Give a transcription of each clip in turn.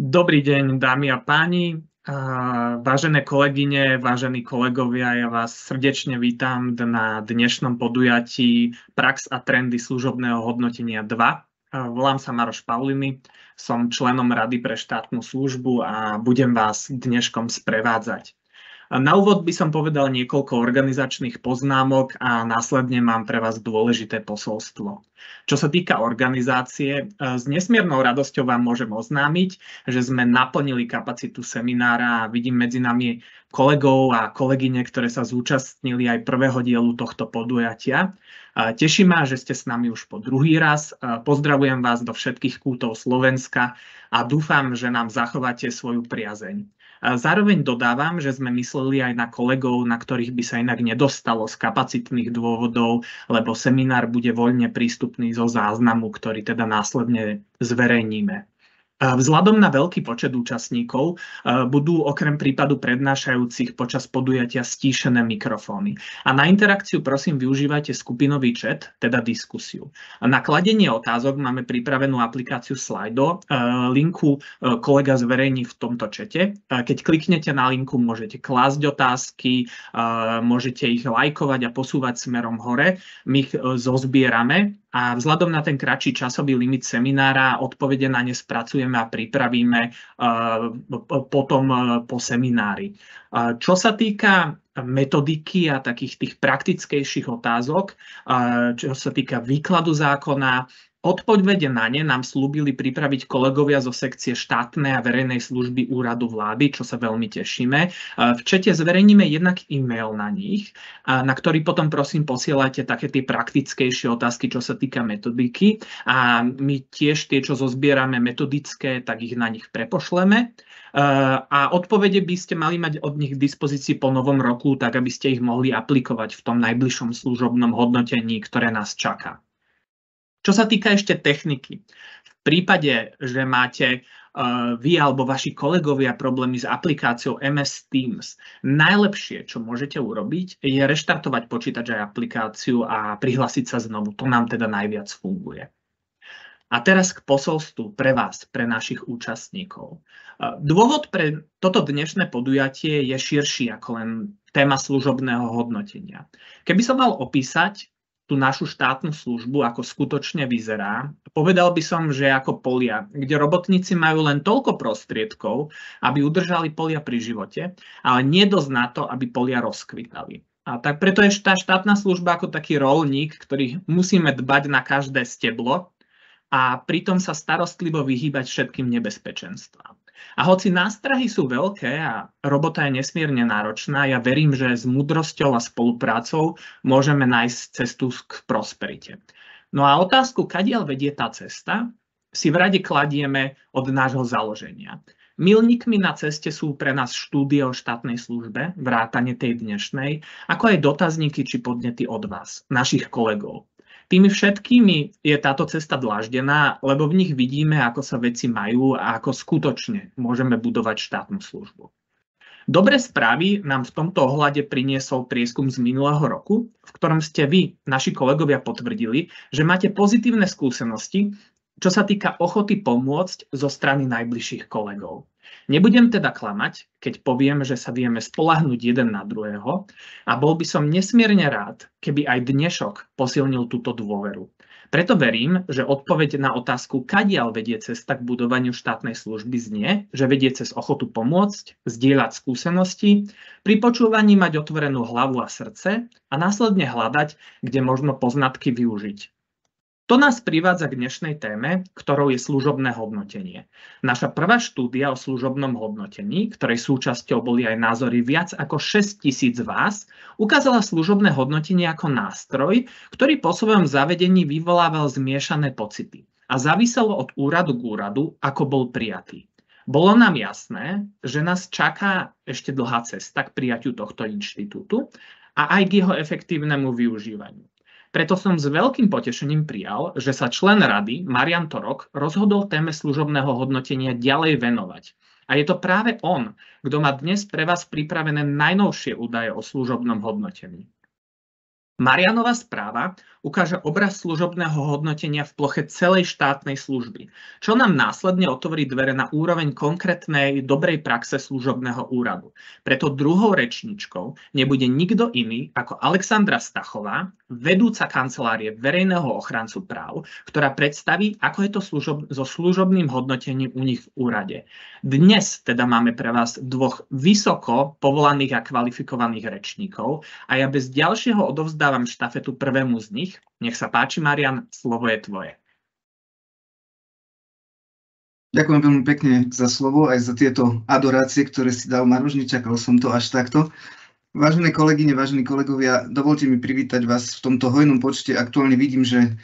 Dobrý deň, dámy a páni, vážené kolegyne, vážení kolegovia, ja vás srdečne vítam na dnešnom podujatí Prax a trendy služobného hodnotenia 2. Volám sa Maroš Pauliny, som členom Rady pre štátnu službu a budem vás dneškom sprevádzať. Na úvod by som povedal niekoľko organizačných poznámok a následne mám pre vás dôležité posolstvo. Čo sa týka organizácie, s nesmiernou radosťou vám môžem oznámiť, že sme naplnili kapacitu seminára a vidím medzi nami kolegov a kolegyne, ktoré sa zúčastnili aj prvého dielu tohto podujatia. Teší ma, že ste s nami už po druhý raz. Pozdravujem vás do všetkých kútov Slovenska a dúfam, že nám zachováte svoju priazeň. Zároveň dodávam, že sme mysleli aj na kolegov, na ktorých by sa inak nedostalo z kapacitných dôvodov, lebo seminár bude voľne prístupný zo záznamu, ktorý teda následne zverejníme. Vzhľadom na veľký počet účastníkov budú okrem prípadu prednášajúcich počas podujatia stíšené mikrofóny. A na interakciu prosím využívajte skupinový chat, teda diskusiu. Na kladenie otázok máme pripravenú aplikáciu Slido. Linku kolega zverejní v tomto čete. Keď kliknete na linku, môžete klásť otázky, môžete ich lajkovať a posúvať smerom hore. My ich zozbierame. A vzhľadom na ten kratší časový limit seminára odpovede na ne spracujeme a pripravíme potom po seminári. Čo sa týka metodiky a takých tých praktickejších otázok, čo sa týka výkladu zákona, odpovede na ne nám slúbili pripraviť kolegovia zo sekcie štátnej a verejnej služby úradu vlády, čo sa veľmi tešíme. V čete zverejníme jednak e-mail na nich, na ktorý potom prosím posielajte také tie praktickejšie otázky, čo sa týka metodiky. A my tiež tie, čo zozbierame metodické, tak ich na nich prepošleme. A odpovede by ste mali mať od nich k dispozícii po novom roku, tak aby ste ich mohli aplikovať v tom najbližšom služobnom hodnotení, ktoré nás čaká. Čo sa týka ešte techniky, v prípade, že máte vy alebo vaši kolegovia problémy s aplikáciou MS Teams, najlepšie, čo môžete urobiť, je reštartovať počítač aj aplikáciu a prihlásiť sa znovu. To nám teda najviac funguje. A teraz k posolstvu pre vás, pre našich účastníkov. Dôvod pre toto dnešné podujatie je širší ako len téma služobného hodnotenia. Keby som mal opísať tú našu štátnu službu, ako skutočne vyzerá, povedal by som, že ako polia, kde robotníci majú len toľko prostriedkov, aby udržali polia pri živote, ale nie dosť na to, aby polia rozkvitali. A tak preto je tá štátna služba ako taký roľník, ktorý musíme dbať na každé steblo a pritom sa starostlivo vyhýbať všetkým nebezpečenstvám. A hoci nástrahy sú veľké a robota je nesmierne náročná, ja verím, že s múdrosťou a spoluprácou môžeme nájsť cestu k prosperite. No a otázku, kadiaľ vedie tá cesta, si v rade kladieme od nášho založenia. Milníkmi na ceste sú pre nás štúdie o štátnej službe, vrátane tej dnešnej, ako aj dotazníky či podnety od vás, našich kolegov. Tými všetkými je táto cesta dláždená, lebo v nich vidíme, ako sa veci majú a ako skutočne môžeme budovať štátnu službu. Dobré správy nám v tomto ohľade priniesol prieskum z minulého roku, v ktorom ste vy, naši kolegovia, potvrdili, že máte pozitívne skúsenosti, čo sa týka ochoty pomôcť zo strany najbližších kolegov. Nebudem teda klamať, keď poviem, že sa vieme spoľahnúť jeden na druhého a bol by som nesmierne rád, keby aj dnešok posilnil túto dôveru. Preto verím, že odpoveď na otázku, kadiaľ vedie cesta k budovaniu štátnej služby znie, že vedie cez ochotu pomôcť, zdieľať skúsenosti, pri počúvaní mať otvorenú hlavu a srdce a následne hľadať, kde možno poznatky využiť. To nás privádza k dnešnej téme, ktorou je služobné hodnotenie. Naša prvá štúdia o služobnom hodnotení, ktorej súčasťou boli aj názory viac ako 6 000 z vás, ukázala služobné hodnotenie ako nástroj, ktorý po svojom zavedení vyvolával zmiešané pocity a záviselo od úradu k úradu, ako bol prijatý. Bolo nám jasné, že nás čaká ešte dlhá cesta k prijatiu tohto inštitútu a aj k jeho efektívnemu využívaniu. Preto som s veľkým potešením prijal, že sa člen rady Marian Torok rozhodol téme služobného hodnotenia ďalej venovať. A je to práve on, kto má dnes pre vás pripravené najnovšie údaje o služobnom hodnotení. Marianova správa ukáže obraz služobného hodnotenia v ploche celej štátnej služby, čo nám následne otvorí dvere na úroveň konkrétnej dobrej praxe služobného úradu. Preto druhou rečníčkou nebude nikto iný ako Alexandra Stachová, vedúca kancelárie verejného ochrancu práv, ktorá predstaví, ako je to so služobným hodnotením u nich v úrade. Dnes teda máme pre vás dvoch vysoko povolaných a kvalifikovaných rečníkov a ja bez ďalšieho odovzdávam štafetu prvému z nich. Nech sa páči, Marian, slovo je tvoje. Ďakujem veľmi pekne za slovo, aj za tieto adorácie, ktoré si dal Maroš, nečakal som to až takto. Vážené kolegyne, vážení kolegovia, dovolte mi privítať vás v tomto hojnom počte. Aktuálne vidím, že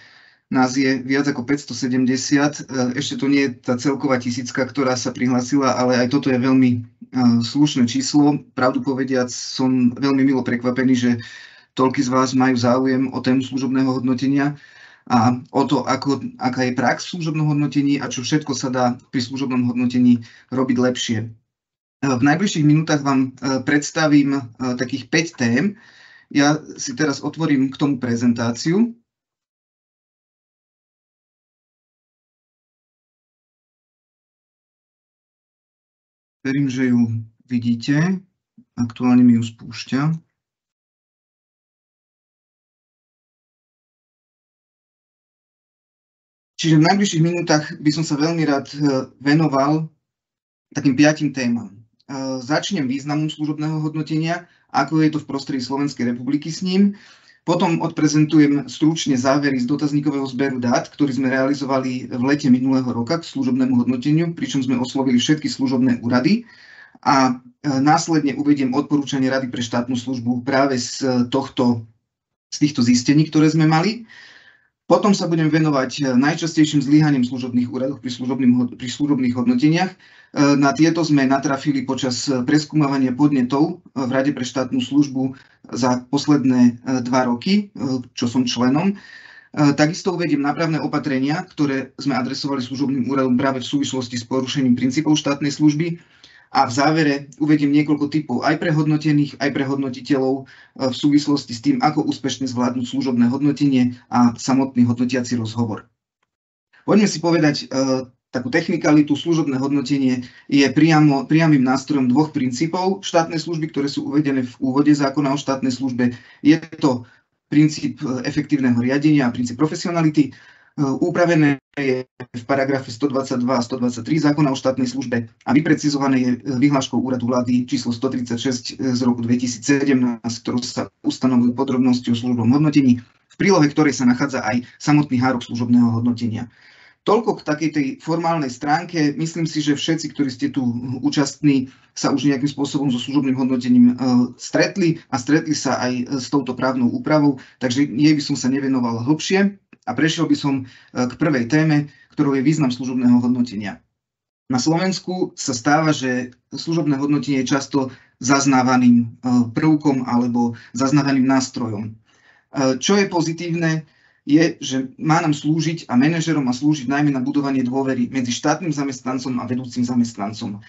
nás je viac ako 570. Ešte to nie je tá celková tisícka, ktorá sa prihlásila, ale aj toto je veľmi slušné číslo. Pravdu povediac, som veľmi milo prekvapený, že toľkí z vás majú záujem o tému služobného hodnotenia a o to, aká je prax v služobnom hodnotení a čo všetko sa dá pri služobnom hodnotení robiť lepšie. V najbližších minútach vám predstavím takých 5 tém. Ja si teraz otvorím k tomu prezentáciu. Verím, že ju vidíte. Aktuálne mi ju spúšťa. Čiže v najbližších minútach by som sa veľmi rád venoval takým 5 témam. Začnem významom služobného hodnotenia, ako je to v prostredí Slovenskej republiky s ním. Potom odprezentujem stručne závery z dotazníkového zberu dát, ktorý sme realizovali v lete minulého roka k služobnému hodnoteniu, pričom sme oslovili všetky služobné úrady. A následne uvediem odporúčanie Rady pre štátnu službu práve z týchto zistení, ktoré sme mali. Potom sa budem venovať najčastejším zlyhaniam služobných úradov pri služobných hodnoteniach. Na tieto sme natrafili počas preskúmavania podnetov v Rade pre štátnu službu za posledné 2 roky, čo som členom. Takisto uvediem nápravné opatrenia, ktoré sme adresovali služobným úradom práve v súvislosti s porušením princípov štátnej služby. A v závere uvediem niekoľko tipov aj pre hodnotených, aj pre hodnotiteľov v súvislosti s tým, ako úspešne zvládnuť služobné hodnotenie a samotný hodnotiaci rozhovor. Poďme si povedať takú technikalitu. Služobné hodnotenie je priamym nástrojom 2 princípov štátnej služby, ktoré sú uvedené v úvode zákona o štátnej službe. Je to princíp efektívneho riadenia a princíp profesionality. Upravené je v paragrafe 122 a 123 zákona o štátnej službe a vyprecizované je vyhláškou úradu vlády číslo 136 z roku 2017, ktorou sa ustanovujú podrobnosti o služobnom hodnotení, v prílohe ktorej sa nachádza aj samotný hárok služobného hodnotenia. Toľko k takej tej formálnej stránke. Myslím si, že všetci, ktorí ste tu účastní, sa už nejakým spôsobom so služobným hodnotením stretli a stretli sa aj s touto právnou úpravou, takže jej by som sa nevenoval hlbšie. A prešiel by som k prvej téme, ktorou je význam služobného hodnotenia. Na Slovensku sa stáva, že služobné hodnotenie je často zaznávaným prvkom alebo zaznávaným nástrojom. Čo je pozitívne, je, že má nám slúžiť a manažerom má slúžiť najmä na budovanie dôvery medzi štátnym zamestnancom a vedúcim zamestnancom.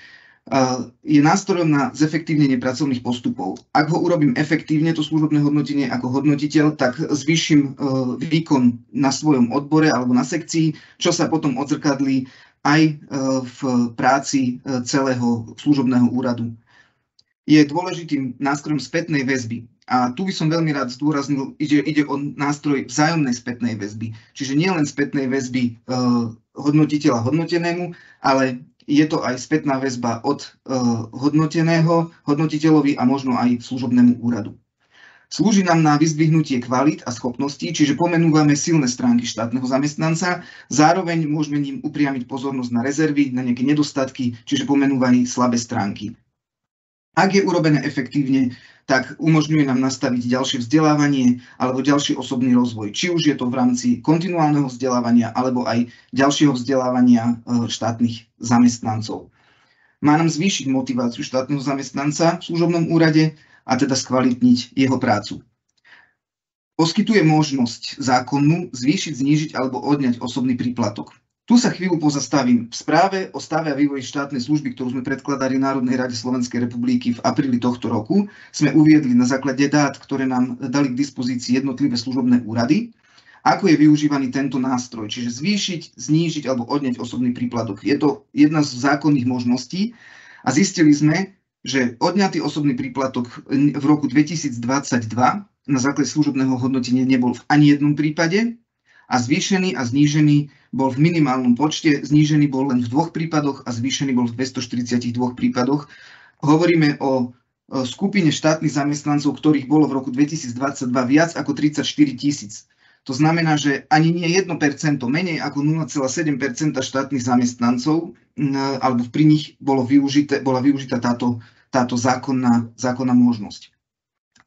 Je nástrojom na zefektívnenie pracovných postupov. Ak ho urobím efektívne, to služobné hodnotenie ako hodnotiteľ, tak zvýšim výkon na svojom odbore alebo na sekcii, čo sa potom odzrkadlí aj v práci celého služobného úradu. Je dôležitým nástrojom spätnej väzby. A tu by som veľmi rád zdôraznil, ide o nástroj vzájomnej spätnej väzby. Čiže nie len spätnej väzby hodnotiteľa hodnotenému, ale je to aj spätná väzba od hodnoteného hodnotiteľovi a možno aj služobnému úradu. Slúži nám na vyzdvihnutie kvalít a schopností, čiže pomenúvame silné stránky štátneho zamestnanca, zároveň môžeme ním upriamiť pozornosť na rezervy, na nejaké nedostatky, čiže pomenúvajú slabé stránky. Ak je urobené efektívne, tak umožňuje nám nastaviť ďalšie vzdelávanie alebo ďalší osobný rozvoj. Či už je to v rámci kontinuálneho vzdelávania alebo aj ďalšieho vzdelávania štátnych zamestnancov. Má nám zvýšiť motiváciu štátneho zamestnanca v služobnom úrade a teda skvalitniť jeho prácu. Poskytuje možnosť zákonnú zvýšiť, znížiť alebo odňať osobný príplatok. Tu sa chvíľu pozastavím. V správe o stave a vývoji štátnej služby, ktorú sme predkladali Národnej rade Slovenskej republiky v apríli tohto roku, sme uviedli na základe dát, ktoré nám dali k dispozícii jednotlivé služobné úrady, ako je využívaný tento nástroj, čiže zvýšiť, znížiť alebo odňať osobný príplatok. Je to jedna z zákonných možností a zistili sme, že odňatý osobný príplatok v roku 2022 na základe služobného hodnotenia nebol v ani jednom prípade a zvýšený a znížený bol v minimálnom počte, znížený bol len v 2 prípadoch a zvýšený bol v 242 prípadoch. Hovoríme o skupine štátnych zamestnancov, ktorých bolo v roku 2022 viac ako 34 000. To znamená, že ani nie 1%, menej ako 0,7% štátnych zamestnancov, alebo pri nich bola využitá táto zákonná možnosť.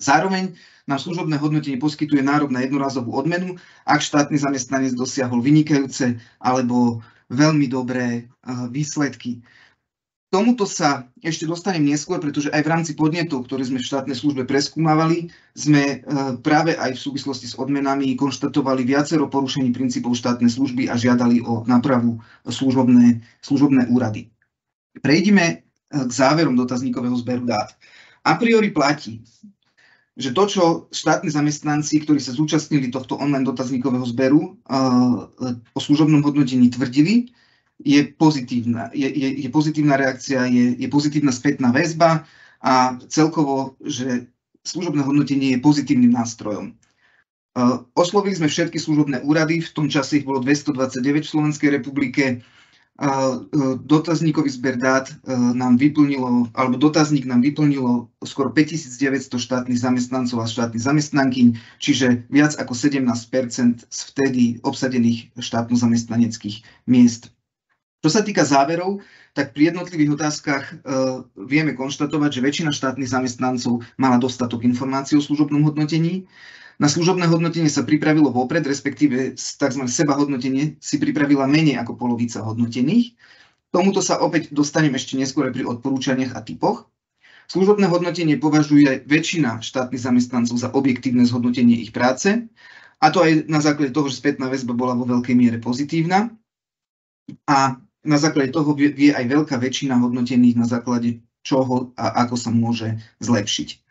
Zároveň nám služobné hodnotenie poskytuje nárok na jednorazovú odmenu, ak štátny zamestnanec dosiahol vynikajúce alebo veľmi dobré výsledky. Tomuto sa ešte dostanem neskôr, pretože aj v rámci podnetov, ktoré sme v štátnej službe preskúmavali, sme práve aj v súvislosti s odmenami konštatovali viacero porušení princípov štátnej služby a žiadali o nápravu služobné úrady. Prejdime k záverom dotazníkového zberu dát. A priori platí, že to, čo štátni zamestnanci, ktorí sa zúčastnili tohto online dotazníkového zberu o služobnom hodnotení tvrdili, je pozitívna. Je pozitívna reakcia, je pozitívna spätná väzba a celkovo, že služobné hodnotenie je pozitívnym nástrojom. Oslovili sme všetky služobné úrady, v tom čase ich bolo 229 v Slovenskej republike. Dotazníkový zber dát nám vyplnilo, alebo dotazník nám vyplnilo skoro 5900 štátnych zamestnancov a štátnych zamestnankyň, čiže viac ako 17% z vtedy obsadených štátno-zamestnaneckých miest. Čo sa týka záverov, tak pri jednotlivých otázkach vieme konštatovať, že väčšina štátnych zamestnancov mala dostatok informácií o služobnom hodnotení. Na služobné hodnotenie sa pripravilo vopred, respektíve tzv. Sebahodnotenie si pripravila menej ako polovica hodnotených. Tomuto sa opäť dostanem ešte neskôr pri odporúčaniach a typoch. Služobné hodnotenie považuje väčšina štátnych zamestnancov za objektívne zhodnotenie ich práce, a to aj na základe toho, že spätná väzba bola vo veľkej miere pozitívna. A na základe toho vie aj veľká väčšina hodnotených, na základe čoho a ako sa môže zlepšiť.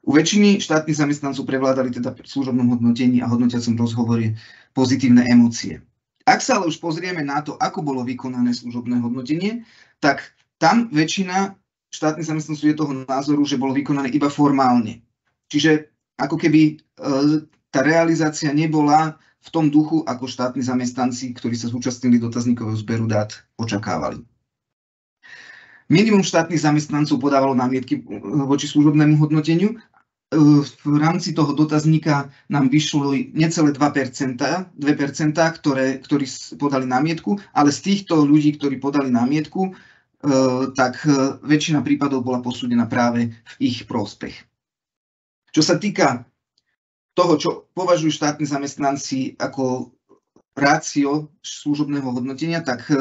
U väčšiny štátnych zamestnancov prevládali teda pri služobnom hodnotení a hodnotiacom rozhovore pozitívne emócie. Ak sa ale už pozrieme na to, ako bolo vykonané služobné hodnotenie, tak tam väčšina štátnych zamestnancov je toho názoru, že bolo vykonané iba formálne. Čiže ako keby tá realizácia nebola v tom duchu, ako štátni zamestnanci, ktorí sa zúčastnili dotazníkového zberu dát, očakávali. Minimum štátnych zamestnancov podávalo námietky voči služobnému hodnoteniu. V rámci toho dotazníka nám vyšlo necelé 2%, ktorí podali námietku, ale z týchto ľudí, ktorí podali námietku, tak väčšina prípadov bola posúdená práve v ich prospech. Čo sa týka toho, čo považujú štátni zamestnanci ako rácio služobného hodnotenia, tak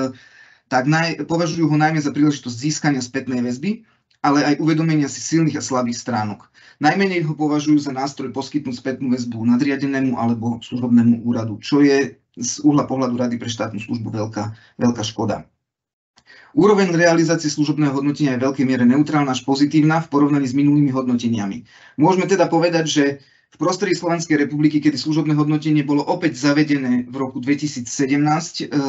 považujú ho najmä za príležitosť získania spätnej väzby, ale aj uvedomenia si silných a slabých stránok. Najmenej ho považujú za nástroj poskytnúť spätnú väzbu nadriadenému alebo služobnému úradu, čo je z uhla pohľadu Rady pre štátnu službu veľká škoda. Úroveň realizácie služobného hodnotenia je v veľkej miere neutrálna až pozitívna v porovnaní s minulými hodnoteniami. Môžeme teda povedať, že v prostredí Slovenskej republiky, kedy služobné hodnotenie bolo opäť zavedené v roku 2017,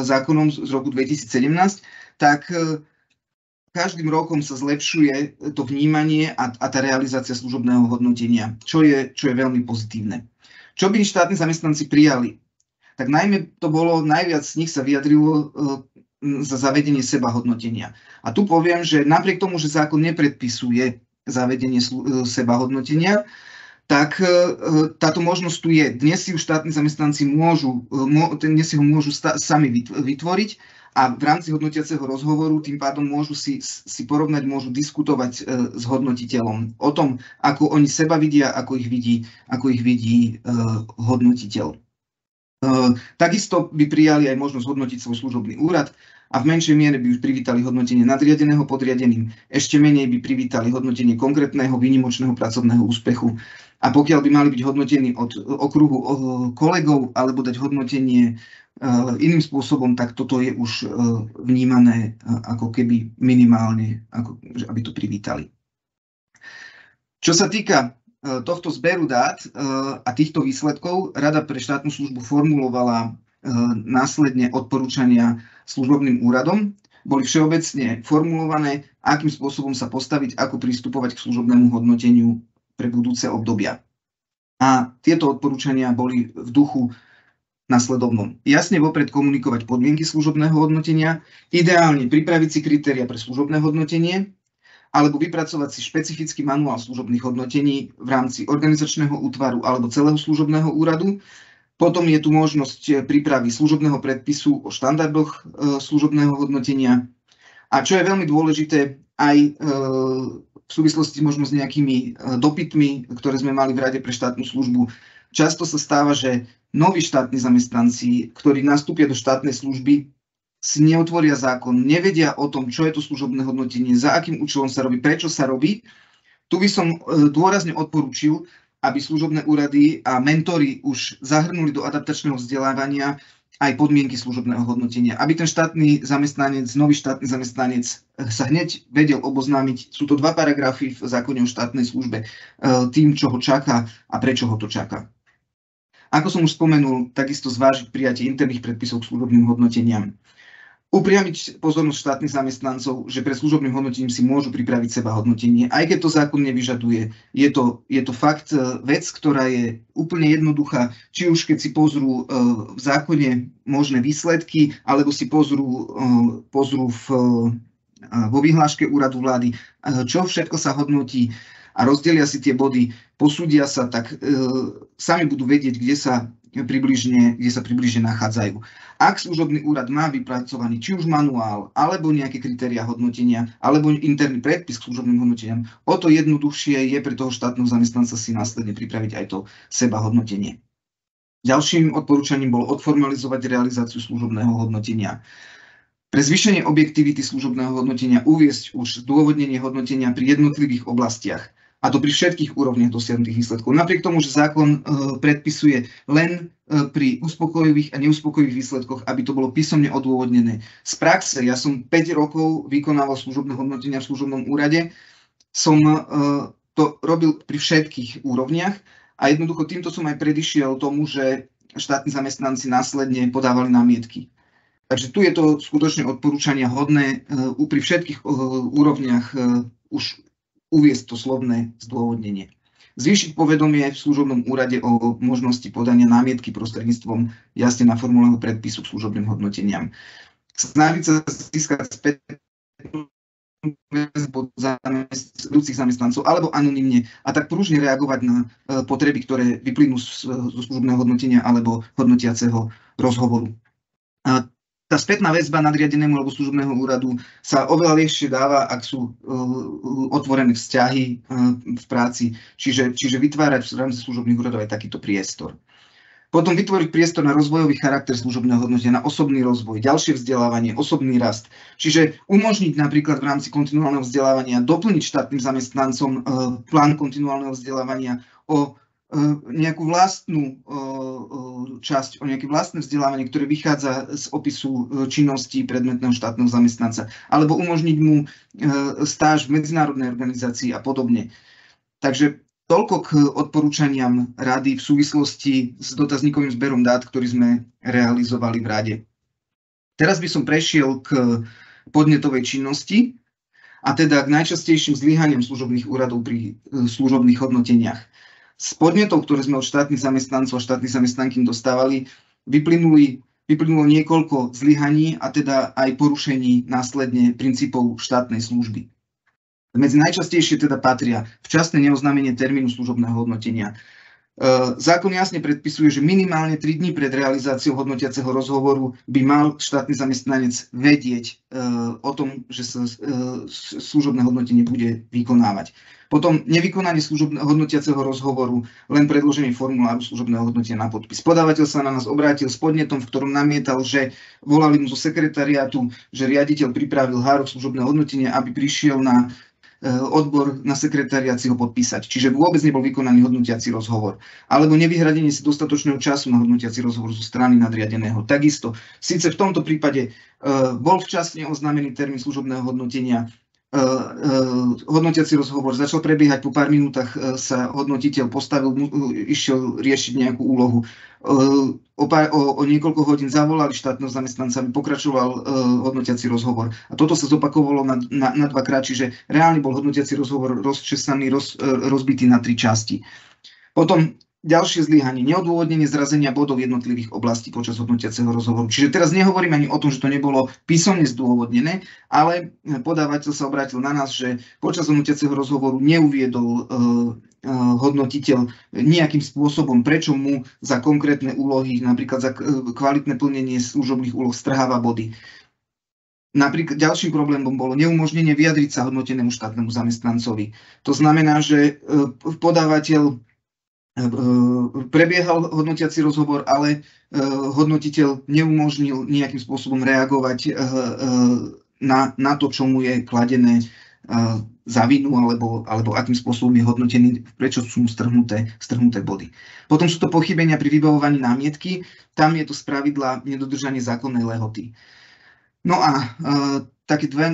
zákonom z roku 2017, tak každým rokom sa zlepšuje to vnímanie a tá realizácia služobného hodnotenia, čo je veľmi pozitívne. Čo by štátni zamestnanci prijali? Tak najmä to bolo, najviac z nich sa vyjadrilo za zavedenie sebahodnotenia. A tu poviem, že napriek tomu, že zákon nepredpisuje zavedenie sebahodnotenia, tak táto možnosť tu je. Dnes si už štátni zamestnanci môžu sami vytvoriť a v rámci hodnotiaceho rozhovoru tým pádom môžu si porovnať, môžu diskutovať s hodnotiteľom o tom, ako oni seba vidia, ako ich vidí hodnotiteľ. Takisto by prijali aj možnosť hodnotiť svoj služobný úrad a v menšej miere by už privítali hodnotenie nadriadeného podriadeným, ešte menej by privítali hodnotenie konkrétneho výnimočného pracovného úspechu. A pokiaľ by mali byť hodnotení od okruhu kolegov alebo dať hodnotenie iným spôsobom, tak toto je už vnímané ako keby minimálne, aby to privítali. Čo sa týka tohto zberu dát a týchto výsledkov, Rada pre štátnu službu formulovala následne odporúčania služobným úradom. Boli všeobecne formulované, akým spôsobom sa postaviť, ako pristupovať k služobnému hodnoteniu pre budúce obdobia. A tieto odporúčania boli v duchu nasledovnom. Jasne vopred komunikovať podmienky služobného hodnotenia, ideálne pripraviť si kritéria pre služobné hodnotenie, alebo vypracovať si špecifický manuál služobných hodnotení v rámci organizačného útvaru alebo celého služobného úradu. Potom je tu možnosť prípravy služobného predpisu o štandardoch služobného hodnotenia. A čo je veľmi dôležité, aj v súvislosti možno s nejakými dopytmi, ktoré sme mali v Rade pre štátnu službu, často sa stáva, že noví štátni zamestnanci, ktorí nastúpia do štátnej služby, si neotvoria zákon, nevedia o tom, čo je to služobné hodnotenie, za akým účelom sa robí, prečo sa robí. Tu by som dôrazne odporúčil, aby služobné úrady a mentori už zahrnuli do adaptačného vzdelávania aj podmienky služobného hodnotenia. Aby ten štátny zamestnanec, nový štátny zamestnanec sa hneď vedel oboznámiť. Sú to 2 paragrafy v zákone o štátnej službe tým, čo ho čaká a prečo ho to čaká. Ako som už spomenul, takisto zvážiť prijatie interných predpisov k služobným hodnoteniam. Upriamiť pozornosť štátnych zamestnancov, že pre služobným hodnotením si môžu pripraviť seba hodnotenie, aj keď to zákon nevyžaduje. Je to fakt vec, ktorá je úplne jednoduchá, či už keď si pozrú v zákone možné výsledky, alebo si pozrú vo vyhláške úradu vlády, čo všetko sa hodnotí a rozdelia si tie body, posúdia sa, tak sami budú vedieť, kde sa približne nachádzajú. Ak služobný úrad má vypracovaný či už manuál, alebo nejaké kritériá hodnotenia, alebo interný predpis k služobným hodnoteniam, o to jednoduchšie je pre toho štátneho zamestnanca si následne pripraviť aj to seba hodnotenie. Ďalším odporúčaním bolo odformalizovať realizáciu služobného hodnotenia. Pre zvýšenie objektivity služobného hodnotenia uviesť už zdôvodnenie hodnotenia pri jednotlivých oblastiach, a to pri všetkých úrovniach dosiahnutých výsledkov. Napriek tomu, že zákon predpisuje len pri uspokojivých a neuspokojivých výsledkoch, aby to bolo písomne odôvodnené. Z praxe, ja som 5 rokov vykonával služobné hodnotenia v služobnom úrade, som to robil pri všetkých úrovniach a jednoducho týmto som aj predišiel tomu, že štátni zamestnanci následne podávali námietky. Takže tu je to skutočne odporúčania hodné pri všetkých úrovniach už uviesť to slovné zdôvodnenie. Zvýšiť povedomie v služobnom úrade o možnosti podania námietky prostredníctvom jasne naformulovaného predpisu k služobným hodnoteniam. Snažiť sa získať spätnú väzbu vedúcich zamestnancov alebo anonymne a tak pružne reagovať na potreby, ktoré vyplynú zo služobného hodnotenia alebo hodnotiaceho rozhovoru. Tá spätná väzba nadriadenému alebo služobného úradu sa oveľa ľahšie dáva, ak sú otvorené vzťahy v práci, čiže vytvárať v rámci služobných úradov aj takýto priestor. Potom vytvoriť priestor na rozvojový charakter služobného hodnotenia, na osobný rozvoj, ďalšie vzdelávanie, osobný rast. Čiže umožniť napríklad v rámci kontinuálneho vzdelávania doplniť štátnym zamestnancom plán kontinuálneho vzdelávania o nejakú vlastnú časť, o nejaké vlastné vzdelávanie, ktoré vychádza z opisu činnosti predmetného štátneho zamestnanca, alebo umožniť mu stáž v medzinárodnej organizácii a podobne. Takže toľko k odporúčaniam Rady v súvislosti s dotazníkovým zberom dát, ktorý sme realizovali v Rade. Teraz by som prešiel k podnetovej činnosti, a teda k najčastejším zlyhaniam služobných úradov pri služobných hodnoteniach. Z podnetov, ktoré sme od štátnych zamestnancov a štátnych zamestnankyň dostávali, vyplynulo niekoľko zlyhaní a teda aj porušení následne princípov štátnej služby. Medzi najčastejšie teda patria včasné neoznámenie termínu služobného hodnotenia. Zákon jasne predpisuje, že minimálne 3 dní pred realizáciou hodnotiaceho rozhovoru by mal štátny zamestnanec vedieť o tom, že sa služobné hodnotenie bude vykonávať. Potom nevykonanie hodnotiaceho rozhovoru, len predloženie formuláru služobného hodnotenia na podpis. Podávateľ sa na nás obrátil s podnetom, v ktorom namietal, že volali mu zo sekretariátu, že riaditeľ pripravil hárok služobného hodnotenia, aby prišiel na odbor na sekretariát si ho podpísať. Čiže vôbec nebol vykonaný hodnotiaci rozhovor. Alebo nevyhradenie si dostatočného času na hodnotiaci rozhovor zo strany nadriadeného. Takisto, síce v tomto prípade bol včasne oznámený termín služobného hodnotenia, hodnotiaci rozhovor začal prebiehať, po pár minútach sa hodnotiteľ postavil, išiel riešiť nejakú úlohu. O niekoľko hodín zavolali štátneho zamestnanca, aby pokračoval hodnotiaci rozhovor. A toto sa zopakovalo na dvakrát, čiže reálne bol hodnotiaci rozhovor rozčesaný, rozbitý na 3 časti. Potom ďalšie zlyhanie, neodôvodnenie zrazenia bodov jednotlivých oblastí počas hodnotiaceho rozhovoru. Čiže teraz nehovorím ani o tom, že to nebolo písomne zdôvodnené, ale podávateľ sa obrátil na nás, že počas hodnotiaceho rozhovoru neuviedol hodnotiteľ nejakým spôsobom, prečo mu za konkrétne úlohy, napríklad za kvalitné plnenie služobných úloh, strháva body. Napríklad ďalším problémom bolo neumožnenie vyjadriť sa hodnotenému štátnemu zamestnancovi. To znamená, že podávateľ prebiehal hodnotiaci rozhovor, ale hodnotiteľ neumožnil nejakým spôsobom reagovať na to, čo mu je kladené za vinu, alebo akým spôsobom je hodnotený, prečo sú mu strhnuté body. Potom sú to pochybenia pri vybavovaní námietky, tam je to spravidla nedodržanie zákonnej lehoty. No a také dve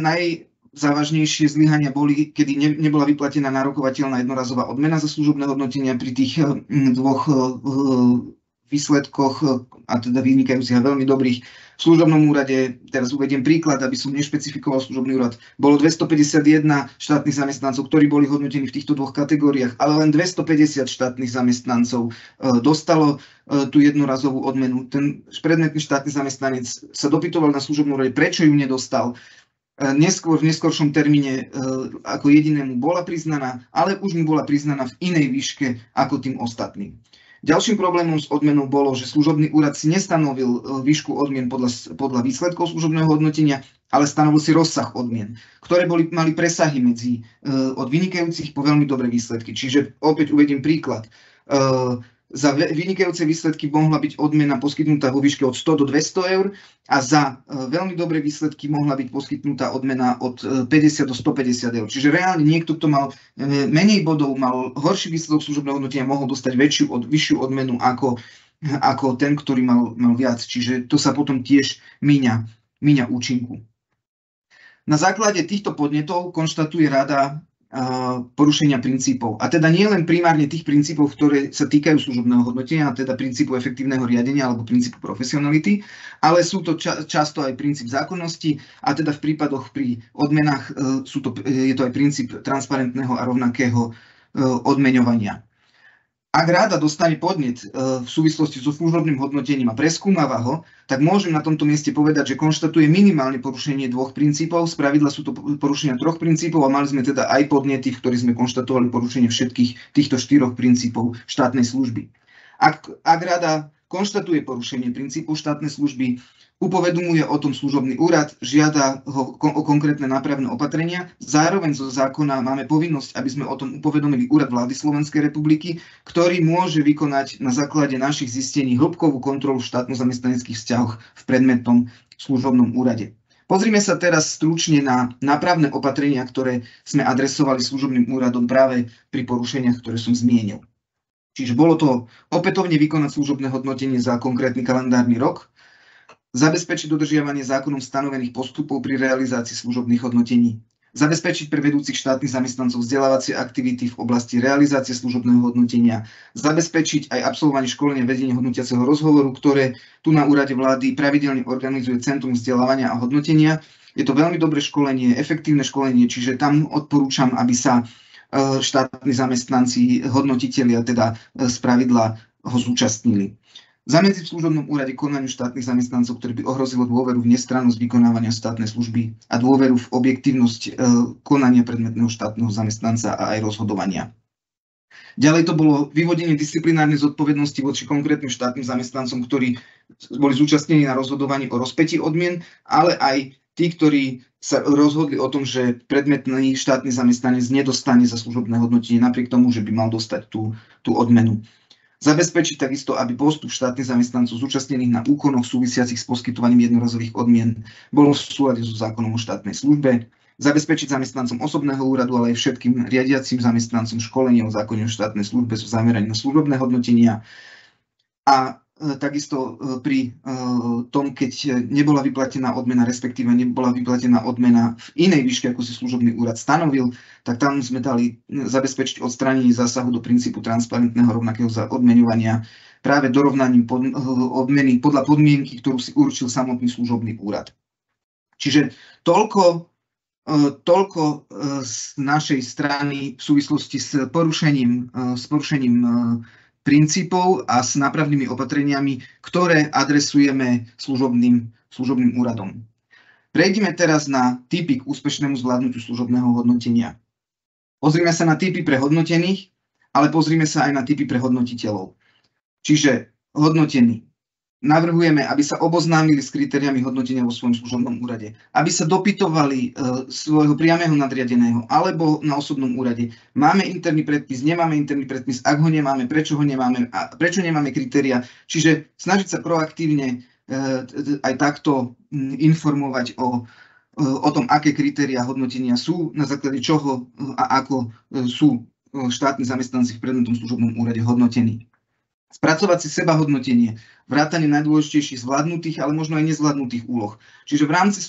závažnejšie zlyhania boli, kedy nebola vyplatená nárokovateľná jednorazová odmena za služobné hodnotenia pri tých dvoch výsledkoch, a teda vynikajúcich a veľmi dobrých. V služobnom úrade, teraz uvediem príklad, aby som nešpecifikoval služobný úrad, bolo 251 štátnych zamestnancov, ktorí boli hodnotení v týchto dvoch kategóriách, ale len 250 štátnych zamestnancov dostalo tú jednorazovú odmenu. Ten predmetný štátny zamestnanec sa dopytoval na služobnom úrade, prečo ju nedostal. V neskoršom termíne ako jedinému bola priznaná, ale už mu bola priznaná v inej výške ako tým ostatným. Ďalším problémom s odmenou bolo, že služobný úrad si nestanovil výšku odmien podľa výsledkov služobného hodnotenia, ale stanovil si rozsah odmien, ktoré mali presahy od vynikajúcich po veľmi dobré výsledky. Čiže opäť uvediem príklad. Za vynikajúce výsledky mohla byť odmena poskytnutá vo výške od 100 do 200 eur a za veľmi dobré výsledky mohla byť poskytnutá odmena od 50 do 150 eur. Čiže reálne niekto, kto mal menej bodov, mal horší výsledok služobného hodnotenia, mohol dostať vyššiu odmenu ako ten, ktorý mal viac. Čiže to sa potom tiež míňa účinku. Na základe týchto podnetov konštatuje rada porušenia princípov. A teda nie len primárne tých princípov, ktoré sa týkajú služobného hodnotenia, a teda princípu efektívneho riadenia alebo princípu profesionality, ale sú to často aj princíp zákonnosti a teda v prípadoch pri odmenách je to aj princíp transparentného a rovnakého odmeňovania. Ak rada dostane podnet v súvislosti so služobným hodnotením a preskúmava ho, tak môžem na tomto mieste povedať, že konštatuje minimálne porušenie 2 princípov. Spravidla sú to porušenia 3 princípov a mali sme teda aj podnety, v ktorých sme konštatovali porušenie všetkých týchto 4 princípov štátnej služby. Ak rada konštatuje porušenie princípov štátnej služby, upovedomuje o tom služobný úrad, žiada ho o konkrétne nápravné opatrenia. Zároveň zo zákona máme povinnosť, aby sme o tom upovedomili Úrad vlády Slovenskej republiky, ktorý môže vykonať na základe našich zistení hĺbkovú kontrolu v štátno-zamestnaneckých vzťahoch v predmetnom služobnom úrade. Pozrime sa teraz stručne na nápravné opatrenia, ktoré sme adresovali služobným úradom práve pri porušeniach, ktoré som zmienil. Čiže bolo to opätovne vykonať služobné hodnotenie za konkrétny kalendárny rok, zabezpečiť dodržiavanie zákonom stanovených postupov pri realizácii služobných hodnotení, zabezpečiť pre vedúcich štátnych zamestnancov vzdelávacie aktivity v oblasti realizácie služobného hodnotenia, zabezpečiť aj absolvovanie školenia vedenia hodnotiaceho rozhovoru, ktoré tu na úrade vlády pravidelne organizuje Centrum vzdelávania a hodnotenia. Je to veľmi dobré školenie, efektívne školenie, čiže tam odporúčam, aby sa štátni zamestnanci, hodnotitelia teda spravidla ho zúčastnili. Zamedziť v služobnom úrade konaniu štátnych zamestnancov, ktoré by ohrozilo dôveru v nestrannosť vykonávania štátnej služby a dôveru v objektívnosť konania predmetného štátneho zamestnanca a aj rozhodovania. Ďalej to bolo vyvodenie disciplinárnej zodpovednosti voči konkrétnym štátnym zamestnancom, ktorí boli zúčastnení na rozhodovaní o rozpätí odmien, ale aj tí, ktorí sa rozhodli o tom, že predmetný štátny zamestnanec nedostane za služobné hodnotenie napriek tomu, že by mal dostať tú odmenu. Zabezpečiť takisto, aby postup štátnych zamestnancov zúčastnených na úkonoch súvisiacich s poskytovaním jednorazových odmien bol v súlade so zákonom o štátnej službe. zabezpečiť zamestnancom osobného úradu, ale aj všetkým riadiacim zamestnancom školenie o zákone o štátnej službe sú zameraní na služobné hodnotenia. A takisto pri tom, keď nebola vyplatená odmena, respektíve nebola vyplatená odmena v inej výške, ako si služobný úrad stanovil, tak tam sme dali zabezpečiť odstránenie zásahu do princípu transparentného rovnakého odmeňovania práve dorovnaním odmeny podľa podmienky, ktorú si určil samotný služobný úrad. Čiže toľko z našej strany v súvislosti s porušením princípov a s nápravnými opatreniami, ktoré adresujeme služobným úradom. Prejdime teraz na typy k úspešnému zvládnutiu služobného hodnotenia. Pozrime sa na typy pre hodnotených, ale pozrime sa aj na typy pre hodnotiteľov. Čiže hodnotení. Navrhujeme, aby sa oboznámili s kritériami hodnotenia vo svojom služobnom úrade, aby sa dopytovali svojho priameho nadriadeného alebo na osobnom úrade. Máme interný predpis, nemáme interný predpis, ak ho nemáme, prečo ho nemáme a prečo nemáme kritéria. Čiže snažiť sa proaktívne aj takto informovať o tom, aké kritériá hodnotenia sú, na základe čoho a ako sú štátni zamestnanci v predmetnom služobnom úrade hodnotení. Spracovať si sebahodnotenie, vrátane najdôležitejších zvládnutých, ale možno aj nezvládnutých úloh. Čiže v rámci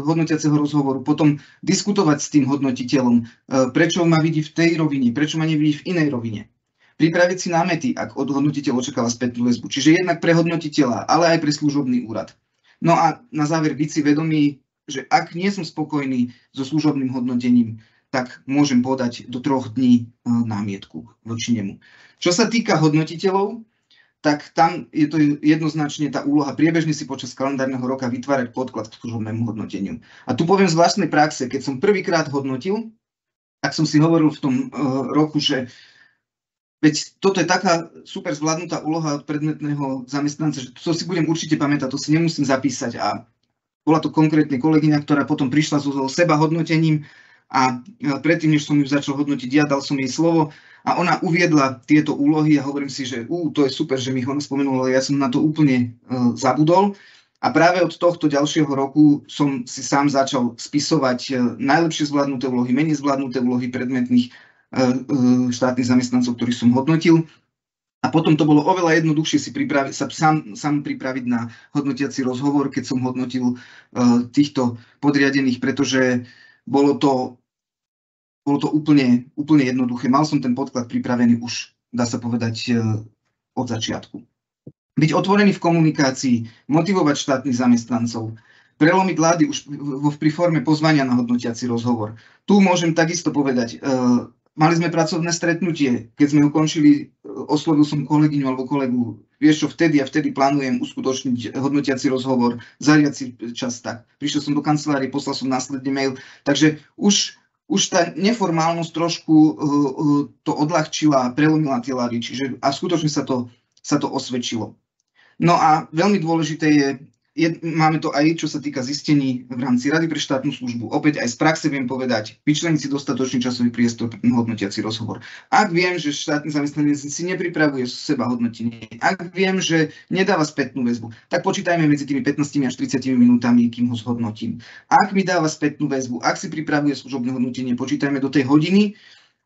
hodnotiaceho rozhovoru potom diskutovať s tým hodnotiteľom, prečo ma vidí v tej rovine, prečo ma nevidí v inej rovine. Pripraviť si námety, ak od hodnotiteľa očakáva spätnú väzbu. Čiže jednak pre hodnotiteľa, ale aj pre služobný úrad. No a na záver byť si vedomý, že ak nie som spokojný so služobným hodnotením, tak môžem podať do 3 dní námietku voči nemu. Čo sa týka hodnotiteľov, tak tam je to jednoznačne tá úloha priebežne si počas kalendárneho roka vytvárať podklad k služobnému hodnoteniu. A tu poviem z vlastnej praxe, keď som prvýkrát hodnotil, tak som si hovoril v tom roku, že veď toto je taká super zvládnutá úloha od predmetného zamestnanca, že to si budem určite pamätať, to si nemusím zapísať. A bola to konkrétne kolegyňa, ktorá potom prišla so sebahodnotením a predtým, než som ju začal hodnotiť, ja dal som jej slovo a ona uviedla tieto úlohy a hovorím si, že to je super, že mi ho spomenula, ale ja som na to úplne zabudol. A práve od tohto ďalšieho roku som si sám začal spisovať najlepšie zvládnuté úlohy, menej zvládnuté úlohy predmetných štátnych zamestnancov, ktorých som hodnotil. A potom to bolo oveľa jednoduchšie si sám pripraviť na hodnotiaci rozhovor, keď som hodnotil týchto podriadených, pretože bolo to úplne jednoduché. Mal som ten podklad pripravený už, dá sa povedať, od začiatku. Byť otvorený v komunikácii, motivovať štátnych zamestnancov, prelomiť vlády už pri forme pozvania na hodnotiaci rozhovor. Tu môžem takisto povedať, mali sme pracovné stretnutie, keď sme ho končili, oslovil som kolegyňu alebo kolegu, vieš čo, vtedy a vtedy plánujem uskutočniť hodnotiaci rozhovor, zariať si čas tak. Prišiel som do kancelárie, poslal som následne mail, takže už tá neformálnosť trošku to odľahčila, prelomila tie ľady, a skutočne sa to osvedčilo. No a veľmi dôležité máme to aj, čo sa týka zistení v rámci Rady pre štátnu službu. Opäť aj z praxe viem povedať, vyčleniť si dostatočný časový priestor pre hodnotiaci rozhovor. Ak viem, že štátny zamestnanec si nepripravuje seba hodnotenie, ak viem, že nedáva spätnú väzbu, tak počítajme medzi tými 15 až 30 minútami, kým ho zhodnotím. Ak mi dáva spätnú väzbu, ak si pripravuje služobné hodnotenie, počítajme do tej hodiny.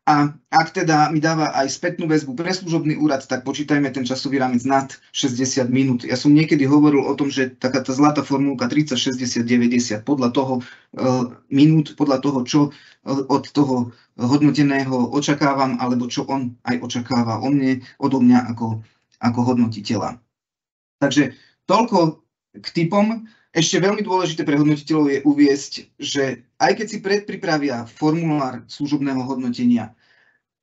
A ak teda mi dáva aj spätnú väzbu pre služobný úrad, tak počítajme ten časový rámec nad 60 minút. Ja som niekedy hovoril o tom, že taká tá zlatá formulka 30, 60, 90 podľa toho minút, podľa toho, čo od toho hodnoteného očakávam, alebo čo on aj očakáva odo mňa ako hodnotiteľa. Takže toľko k typom. Ešte veľmi dôležité pre hodnotiteľov je uviesť, že aj keď si predpripravia formulár služobného hodnotenia,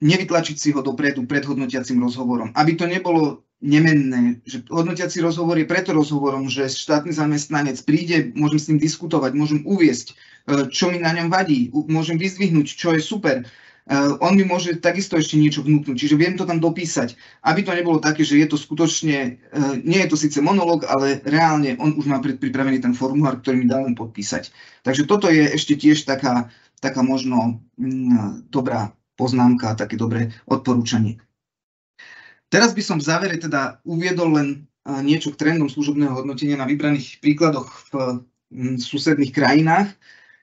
nevytlačiť si ho dopredu pred hodnotiacim rozhovorom, aby to nebolo nemenné, že hodnotiaci rozhovor je preto rozhovorom, že štátny zamestnanec príde, môžem s ním diskutovať, môžem uviesť, čo mi na ňom vadí, môžem vyzdvihnúť, čo je super. On mi môže takisto ešte niečo vnúknuť, čiže viem to tam dopísať, aby to nebolo také, že je to skutočne, nie je to síce monológ, ale reálne on už má predpripravený ten formulár, ktorý mi dá len podpísať. Takže toto je ešte tiež taká možno dobrá poznámka, také dobré odporúčanie. Teraz by som v závere teda uviedol len niečo k trendom služobného hodnotenia na vybraných príkladoch v susedných krajinách.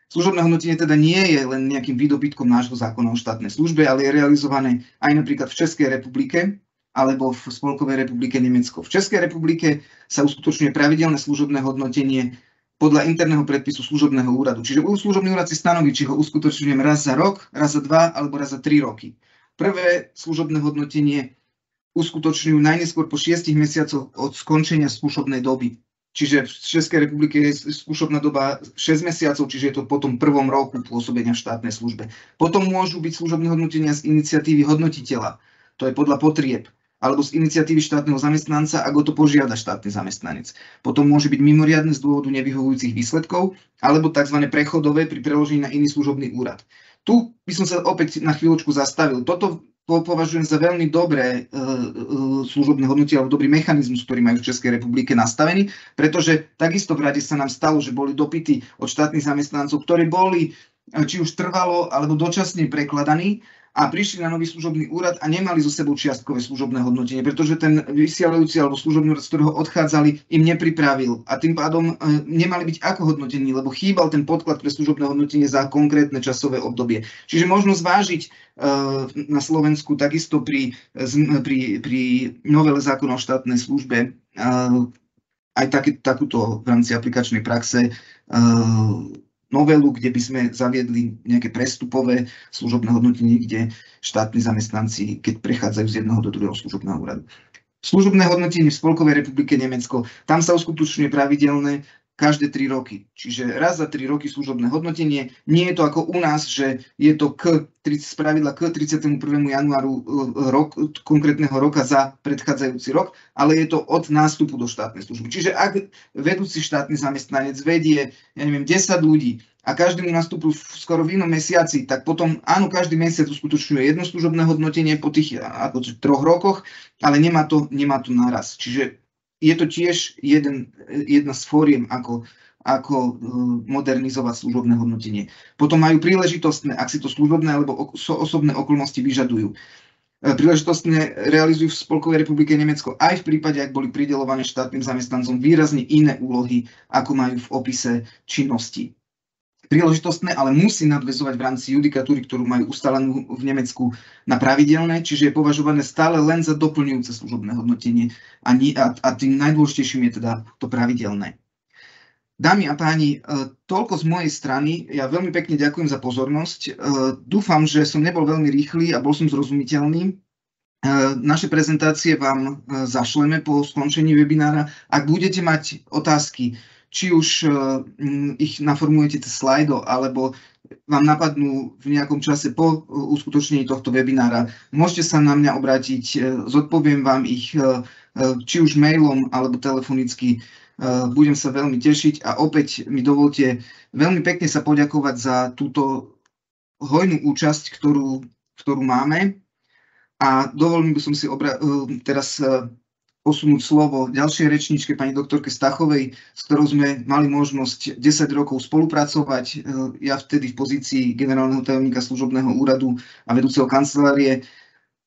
Služobné hodnotenie teda nie je len nejakým výdobytkom nášho zákona o štátnej službe, ale je realizované aj napríklad v Českej republike alebo v Spolkovej republike Nemecko. V Českej republike sa uskutočňuje pravidelné služobné hodnotenie podľa interného predpisu služobného úradu. Čiže služobný úrad si stanoví, či ho uskutočňujem raz za rok, raz za 2 alebo raz za 3 roky. Prvé služobné hodnotenie uskutočňujú najneskôr po 6 mesiacoch od skončenia skúšobnej doby. Čiže v Českej republike je skúšobná doba 6 mesiacov, čiže je to po tom prvom roku pôsobenia v štátnej službe. Potom môžu byť služobné hodnotenia z iniciatívy hodnotiteľa, to je podľa potrieb, alebo z iniciatívy štátneho zamestnanca, ak o to požiada štátny zamestnanec. Potom môže byť mimoriadne z dôvodu nevyhovujúcich výsledkov, alebo tzv. Prechodové pri preložení na iný služobný úrad. Tu by som sa opäť na chvíľočku zastavil. Toto považujem za veľmi dobré služobné hodnotenie alebo dobrý mechanizmus, ktorý majú v Českej republike nastavený, pretože takisto v rade sa nám stalo, že boli dopyty od štátnych zamestnancov, ktorí boli či už trvalo alebo dočasne prekladaní a prišli na nový služobný úrad a nemali so sebou čiastkové služobné hodnotenie, pretože ten vysielajúci alebo služobný úrad, z ktorého odchádzali, im nepripravil a tým pádom nemali byť ako hodnotení, lebo chýbal ten podklad pre služobné hodnotenie za konkrétne časové obdobie. Čiže možno zvážiť na Slovensku takisto pri novele zákona o štátnej službe aj takúto v rámci aplikačnej praxe novelu, kde by sme zaviedli nejaké prestupové služobné hodnotenie, kde štátni zamestnanci, keď prechádzajú z jedného do druhého služobného úradu. Služobné hodnotenie v Spolkovej republike Nemecko, tam sa uskutočňuje pravidelné každé 3 roky. Čiže raz za 3 roky služobné hodnotenie. Nie je to ako u nás, že je to z pravidla k 31. januáru konkrétneho roka za predchádzajúci rok, ale je to od nástupu do štátnej služby. Čiže ak vedúci štátny zamestnanec vedie, 10 ľudí a každému nastúpil skoro v inom mesiaci, tak potom áno, každý mesiac uskutočňuje jedno služobné hodnotenie po tých 3 rokoch, ale nemá to naraz. Čiže je to tiež jedna z fóriem, ako modernizovať služobné hodnotenie. Potom majú príležitostné, ak si to služobné alebo osobné okolnosti vyžadujú. Príležitostne realizujú v Spolkovej republike Nemecko aj v prípade, ak boli prideľované štátnym zamestnancom výrazne iné úlohy, ako majú v opise činnosti. Príležitostné, ale musí nadväzovať v rámci judikatúry, ktorú majú ustalenú v Nemecku na pravidelné, čiže je považované stále len za doplňujúce služobné hodnotenie a tým najdôležitejším je teda to pravidelné. Dámy a páni, toľko z mojej strany. Ja veľmi pekne ďakujem za pozornosť. Dúfam, že som nebol veľmi rýchly a bol som zrozumiteľný. Naše prezentácie vám zašleme po skončení webinára. Ak budete mať otázky, či už ich naformujete cez slajdo, alebo vám napadnú v nejakom čase po uskutočnení tohto webinára, môžete sa na mňa obrátiť, zodpoviem vám ich či už mailom alebo telefonicky. Budem sa veľmi tešiť a opäť mi dovolte veľmi pekne sa poďakovať za túto hojnú účasť, ktorú máme. A dovolím by som si teraz posunúť slovo ďalšej rečníčke, pani doktorke Stachovej, s ktorou sme mali možnosť 10 rokov spolupracovať. Ja vtedy v pozícii generálneho tajomníka služobného úradu a vedúceho kancelárie.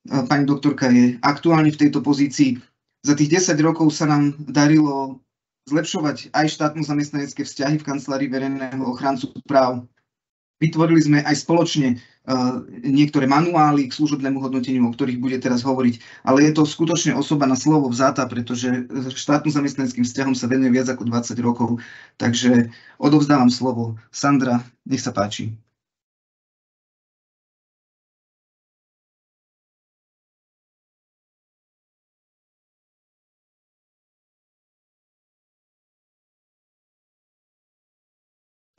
Pani doktorka je aktuálne v tejto pozícii. Za tých 10 rokov sa nám darilo zlepšovať aj štátno-zamestnanecké vzťahy v kancelárii verejného ochrancu práv. Vytvorili sme aj spoločne niektoré manuály k služobnému hodnoteniu, o ktorých bude teraz hovoriť, ale je to skutočne osoba na slovo vzatá, pretože štátno-zamestnaneckým vzťahom sa venuje viac ako 20 rokov. Takže odovzdávam slovo. Sandra, nech sa páči.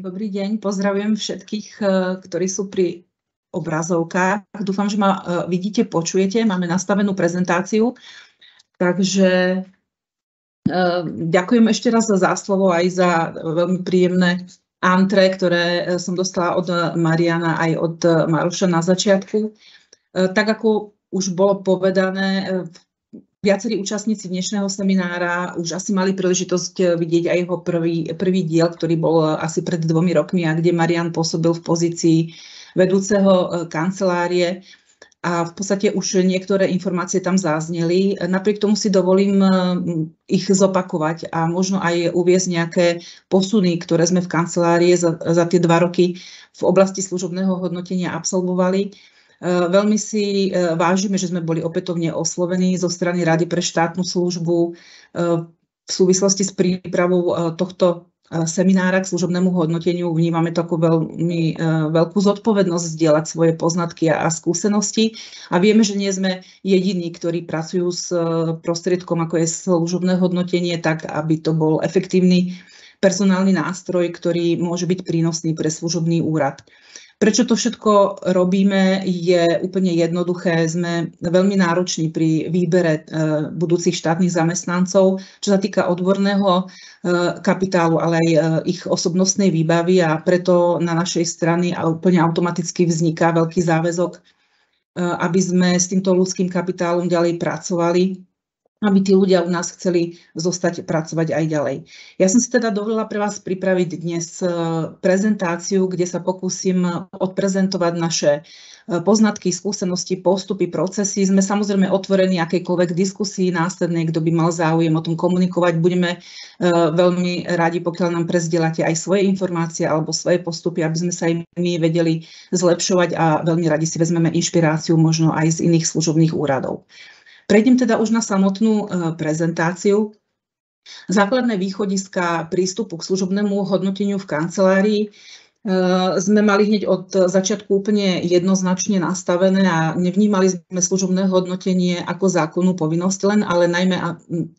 Dobrý deň, pozdravujem všetkých, ktorí sú pri obrazovkách. Dúfam, že ma vidíte, počujete. Máme nastavenú prezentáciu. Takže ďakujem ešte raz za slovo aj za veľmi príjemné antre, ktoré som dostala od Mariana aj od Maruša na začiatku. Tak ako už bolo povedané, viacerí účastníci dnešného seminára už asi mali príležitosť vidieť aj jeho prvý diel, ktorý bol asi pred 2 rokmi a kde Marian pôsobil v pozícii vedúceho kancelárie. a v podstate už niektoré informácie tam zazneli. Napriek tomu si dovolím ich zopakovať a možno aj uviesť nejaké posuny, ktoré sme v kancelárii za tie 2 roky v oblasti služobného hodnotenia absolvovali. Veľmi si vážime, že sme boli opätovne oslovení zo strany Rady pre štátnu službu v súvislosti s prípravou tohto seminára k služobnému hodnoteniu. Vnímame to ako veľmi veľkú zodpovednosť zdieľať svoje poznatky a skúsenosti a vieme, že nie sme jediní, ktorí pracujú s prostriedkom, ako je služobné hodnotenie, tak aby to bol efektívny personálny nástroj, ktorý môže byť prínosný pre služobný úrad. Prečo to všetko robíme, je úplne jednoduché. Sme veľmi nároční pri výbere budúcich štátnych zamestnancov, čo sa týka odborného kapitálu, ale aj ich osobnostnej výbavy a preto na našej strane úplne automaticky vzniká veľký záväzok, aby sme s týmto ľudským kapitálom ďalej pracovali, aby tí ľudia u nás chceli zostať pracovať aj ďalej. Ja som si teda dovolila pre vás pripraviť dnes prezentáciu, kde sa pokúsim odprezentovať naše poznatky, skúsenosti, postupy, procesy. Sme samozrejme otvorení akejkoľvek diskusii následnej, kto by mal záujem o tom komunikovať. Budeme veľmi radi, pokiaľ nám prezdieľate aj svoje informácie alebo svoje postupy, aby sme sa aj my vedeli zlepšovať a veľmi radi si vezmeme inšpiráciu možno aj z iných služobných úradov. Prejdem teda už na samotnú prezentáciu. Základné východiska prístupu k služobnému hodnoteniu v kancelárii sme mali hneď od začiatku úplne jednoznačne nastavené a nevnímali sme služobné hodnotenie ako zákonnú povinnosť len, ale najmä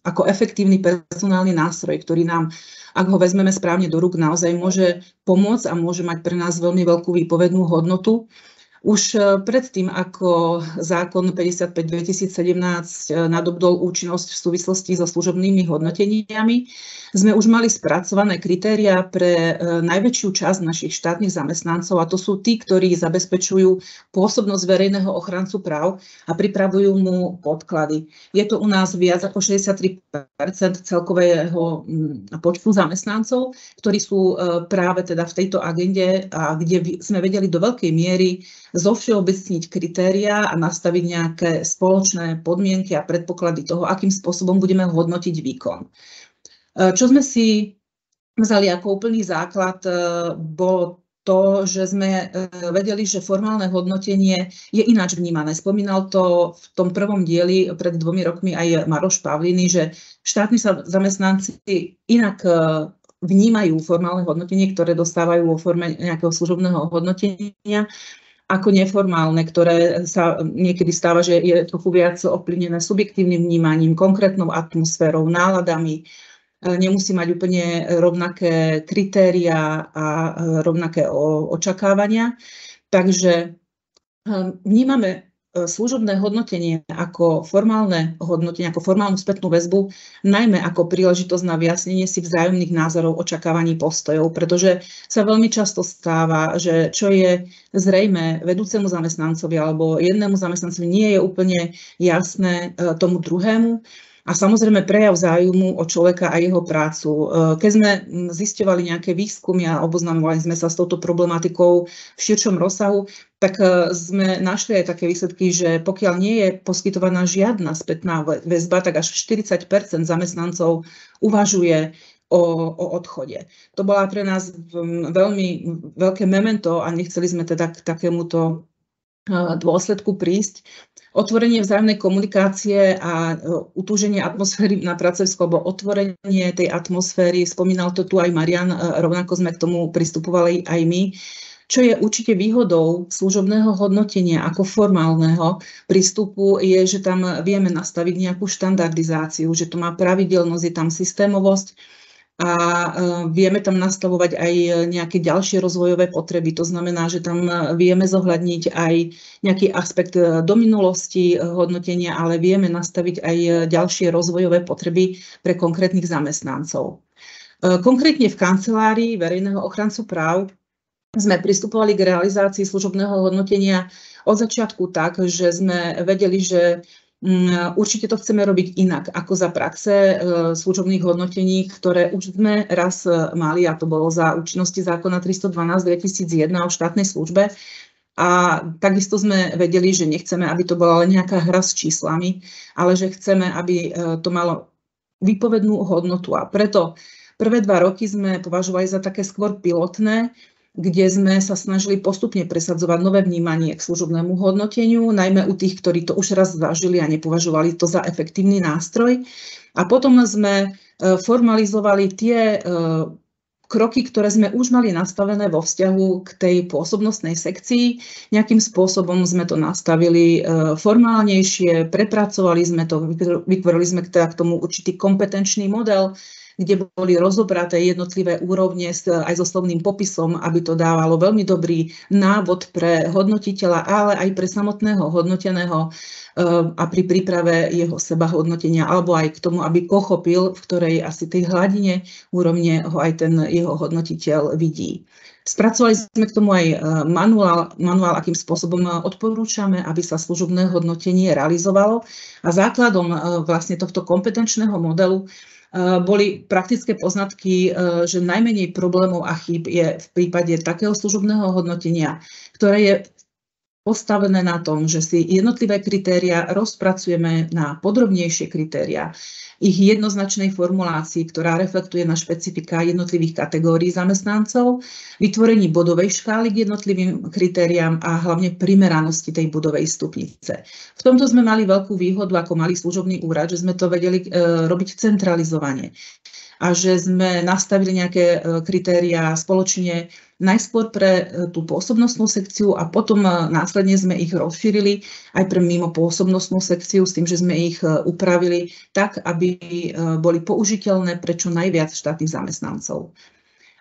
ako efektívny personálny nástroj, ktorý nám, ak ho vezmeme správne do rúk, naozaj môže pomôcť a môže mať pre nás veľmi veľkú výpovednú hodnotu. Už predtým, ako zákon 55/2017 nadobudol účinnosť v súvislosti so služobnými hodnoteniami, sme už mali spracované kritériá pre najväčšiu časť našich štátnych zamestnancov a to sú tí, ktorí zabezpečujú pôsobnosť verejného ochrancu práv a pripravujú mu podklady. Je to u nás viac ako 63% celkového počtu zamestnancov, ktorí sú práve teda v tejto agende a kde sme vedeli do veľkej miery zovšeobecniť kritériá a nastaviť nejaké spoločné podmienky a predpoklady toho, akým spôsobom budeme hodnotiť výkon. Čo sme si vzali ako úplný základ, bolo to, že sme vedeli, že formálne hodnotenie je ináč vnímané. Spomínal to v tom prvom dieli pred 2 rokmi aj Maroš Pavliny, že štátni zamestnanci inak vnímajú formálne hodnotenie, ktoré dostávajú vo forme nejakého služobného hodnotenia, ako neformálne, ktoré sa niekedy stáva, že je trochu viac ovplyvnené subjektívnym vnímaním, konkrétnou atmosférou, náladami, nemusí mať úplne rovnaké kritériá a rovnaké očakávania. Takže vnímame služobné hodnotenie ako formálne hodnotenie, ako formálnu spätnú väzbu, najmä ako príležitosť na vyjasnenie si vzájomných názorov, očakávaní, postojov, pretože sa veľmi často stáva, že čo je zrejme vedúcemu zamestnancovi alebo jednému zamestnancovi nie je úplne jasné tomu druhému. A samozrejme prejav záujmu o človeka a jeho prácu. Keď sme zisťovali nejaké výskumy a oboznamovali sme sa s touto problematikou v širšom rozsahu, tak sme našli aj také výsledky, že pokiaľ nie je poskytovaná žiadna spätná väzba, tak až 40% zamestnancov uvažuje o odchode. To bola pre nás veľmi veľké memento a nechceli sme teda k takémuto dôsledku prísť. Otvorenie vzájomnej komunikácie a utúženie atmosféry na pracovisku, alebo otvorenie tej atmosféry, spomínal to tu aj Marian, rovnako sme k tomu pristupovali aj my, čo je určite výhodou služobného hodnotenia ako formálneho prístupu, je, že tam vieme nastaviť nejakú štandardizáciu, že to má pravidelnosť, je tam systémovosť, a vieme tam nastavovať aj nejaké ďalšie rozvojové potreby. To znamená, že tam vieme zohľadniť aj nejaký aspekt do minulosti hodnotenia, ale vieme nastaviť aj ďalšie rozvojové potreby pre konkrétnych zamestnancov. Konkrétne v kancelárii verejného ochrancu práv sme pristupovali k realizácii služobného hodnotenia od začiatku tak, že sme vedeli, že určite to chceme robiť inak ako za praxe služobných hodnotení, ktoré už sme raz mali, a to bolo za účinnosti zákona 312/2001 o štátnej službe. A takisto sme vedeli, že nechceme, aby to bola len nejaká hra s číslami, ale že chceme, aby to malo výpovednú hodnotu. A preto prvé 2 roky sme považovali za také skôr pilotné, kde sme sa snažili postupne presadzovať nové vnímanie k služobnému hodnoteniu, najmä u tých, ktorí to už raz zažili a nepovažovali to za efektívny nástroj. A potom sme formalizovali tie kroky, ktoré sme už mali nastavené vo vzťahu k tej pôsobnostnej sekcii. Nejakým spôsobom sme to nastavili formálnejšie, prepracovali sme to, vytvorili sme teda k tomu určitý kompetenčný model, kde boli rozobraté jednotlivé úrovne aj so slovným popisom, aby to dávalo veľmi dobrý návod pre hodnotiteľa, ale aj pre samotného hodnoteného a pri príprave jeho sebahodnotenia, alebo aj k tomu, aby pochopil, v ktorej asi tej hladine úrovne ho aj ten jeho hodnotiteľ vidí. Spracovali sme k tomu aj manuál, akým spôsobom odporúčame, aby sa služobné hodnotenie realizovalo. A základom vlastne tohto kompetenčného modelu boli praktické poznatky, že najmenej problémov a chýb je v prípade takého služobného hodnotenia, ktoré je postavené na tom, že si jednotlivé kritéria rozpracujeme na podrobnejšie kritéria, ich jednoznačnej formulácii, ktorá reflektuje na špecifika jednotlivých kategórií zamestnancov, vytvorení bodovej škály k jednotlivým kritériám a hlavne primeranosti tej bodovej stupnice. V tomto sme mali veľkú výhodu ako malý služobný úrad, že sme to vedeli robiť centralizovane a že sme nastavili nejaké kritériá spoločne najskôr pre tú pôsobnostnú sekciu a potom následne sme ich rozšírili aj pre mimo pôsobnostnú sekciu s tým, že sme ich upravili tak, aby boli použiteľné pre čo najviac štátnych zamestnancov.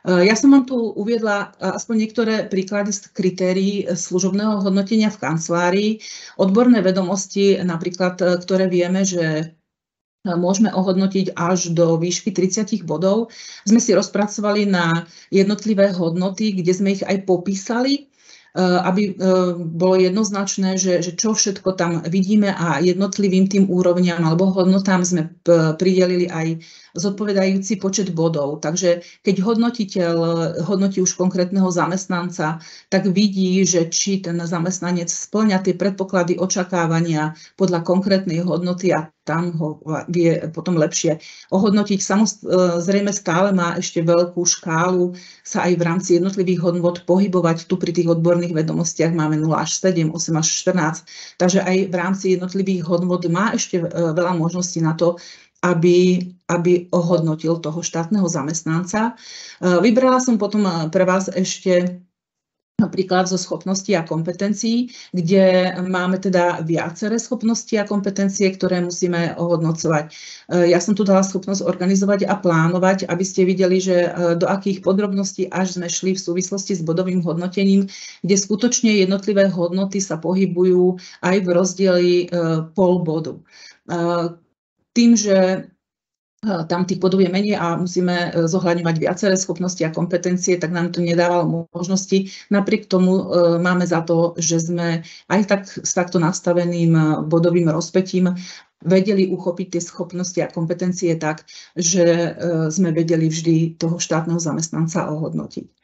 Ja som vám tu uviedla aspoň niektoré príklady z kritérií služobného hodnotenia v kancelárii. Odborné vedomosti, napríklad, ktoré vieme, že môžeme ohodnotiť až do výšky 30 bodov. Sme si rozpracovali na jednotlivé hodnoty, kde sme ich aj popísali, aby bolo jednoznačné, že čo všetko tam vidíme a jednotlivým tým úrovniam alebo hodnotám sme pridelili aj zodpovedajúci počet bodov. Takže keď hodnotiteľ hodnotí už konkrétneho zamestnanca, tak vidí, že či ten zamestnanec spĺňa tie predpoklady očakávania podľa konkrétnej hodnoty a tam ho vie potom lepšie ohodnotiť. Samozrejme stále má ešte veľkú škálu sa aj v rámci jednotlivých hodnot pohybovať. Tu pri tých odborných vedomostiach máme 0 až 7, 8 až 14. Takže aj v rámci jednotlivých hodnot má ešte veľa možností na to, aby ohodnotil toho štátneho zamestnanca. Vybrala som potom pre vás ešte napríklad zo schopností a kompetencií, kde máme teda viaceré schopnosti a kompetencie, ktoré musíme ohodnocovať. Ja som tu dala schopnosť organizovať a plánovať, aby ste videli, že do akých podrobností až sme šli v súvislosti s bodovým hodnotením, kde skutočne jednotlivé hodnoty sa pohybujú aj v rozdieli pol bodu. Tým, že tam tých bodov je menej a musíme zohľadňovať viaceré schopnosti a kompetencie, tak nám to nedávalo možnosti. Napriek tomu máme za to, že sme aj tak s takto nastaveným bodovým rozpätím vedeli uchopiť tie schopnosti a kompetencie tak, že sme vedeli vždy toho štátneho zamestnanca ohodnotiť.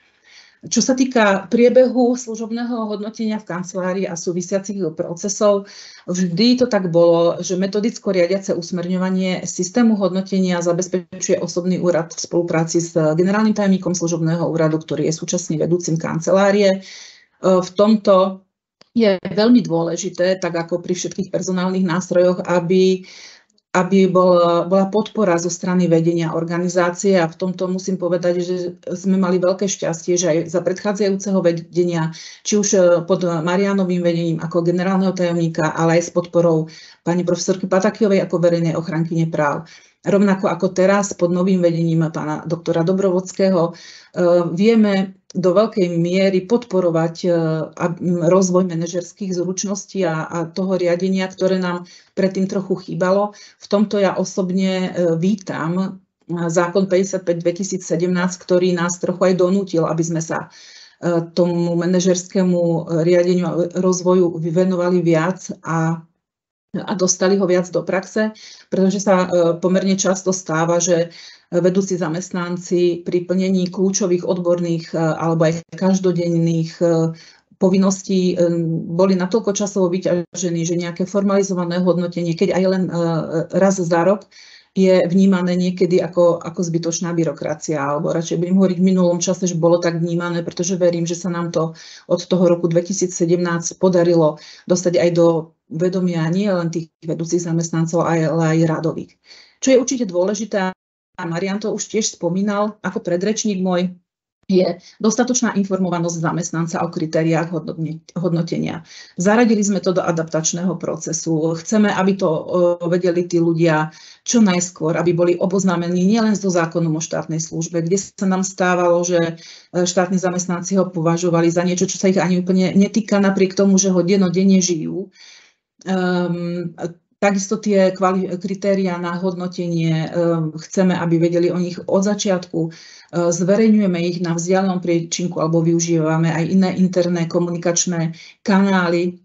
Čo sa týka priebehu služobného hodnotenia v kancelárii a súvisiacich procesov, vždy to tak bolo, že metodicko riadiace usmerňovanie systému hodnotenia zabezpečuje osobný úrad v spolupráci s generálnym tajomníkom služobného úradu, ktorý je súčasne vedúcim kancelárie. V tomto je veľmi dôležité, tak ako pri všetkých personálnych nástrojoch, aby bola podpora zo strany vedenia organizácie a v tomto musím povedať, že sme mali veľké šťastie, že aj za predchádzajúceho vedenia, či už pod Marianovým vedením ako generálneho tajomníka, ale aj s podporou pani profesorky Patakijovej ako verejnej ochrankyne práv. Rovnako ako teraz pod novým vedením pána doktora Dobrovodského vieme do veľkej miery podporovať rozvoj manažerských zručností a toho riadenia, ktoré nám predtým trochu chýbalo. V tomto ja osobne vítam zákon 55/2017, ktorý nás trochu aj donútil, aby sme sa tomu manažerskému riadeniu a rozvoju venovali viac a dostali ho viac do praxe, pretože sa pomerne často stáva, že vedúci zamestnanci pri plnení kľúčových odborných alebo aj každodenných povinnosti boli natoľko časovo vyťažení, že nejaké formalizované hodnotenie, keď aj len raz za rok, je vnímané niekedy ako zbytočná byrokracia, alebo radšej budem hovoriť v minulom čase, že bolo tak vnímané, pretože verím, že sa nám to od toho roku 2017 podarilo dostať aj do vedomia nie len tých vedúcich zamestnancov, ale aj radových. Čo je určite dôležité, a Marian to už tiež spomínal, ako predrečník môj, je dostatočná informovanosť zamestnanca o kritériách hodnotenia. Zaradili sme to do adaptačného procesu. Chceme, aby to vedeli tí ľudia čo najskôr, aby boli oboznámení nielen so zákonom o štátnej službe, kde sa nám stávalo, že štátni zamestnanci ho považovali za niečo, čo sa ich ani úplne netýka, napriek tomu, že ho dennodenne žijú. Takisto tie kritériá na hodnotenie chceme, aby vedeli o nich od začiatku. Zverejňujeme ich na vzdialenom priečinku alebo využívame aj iné interné komunikačné kanály.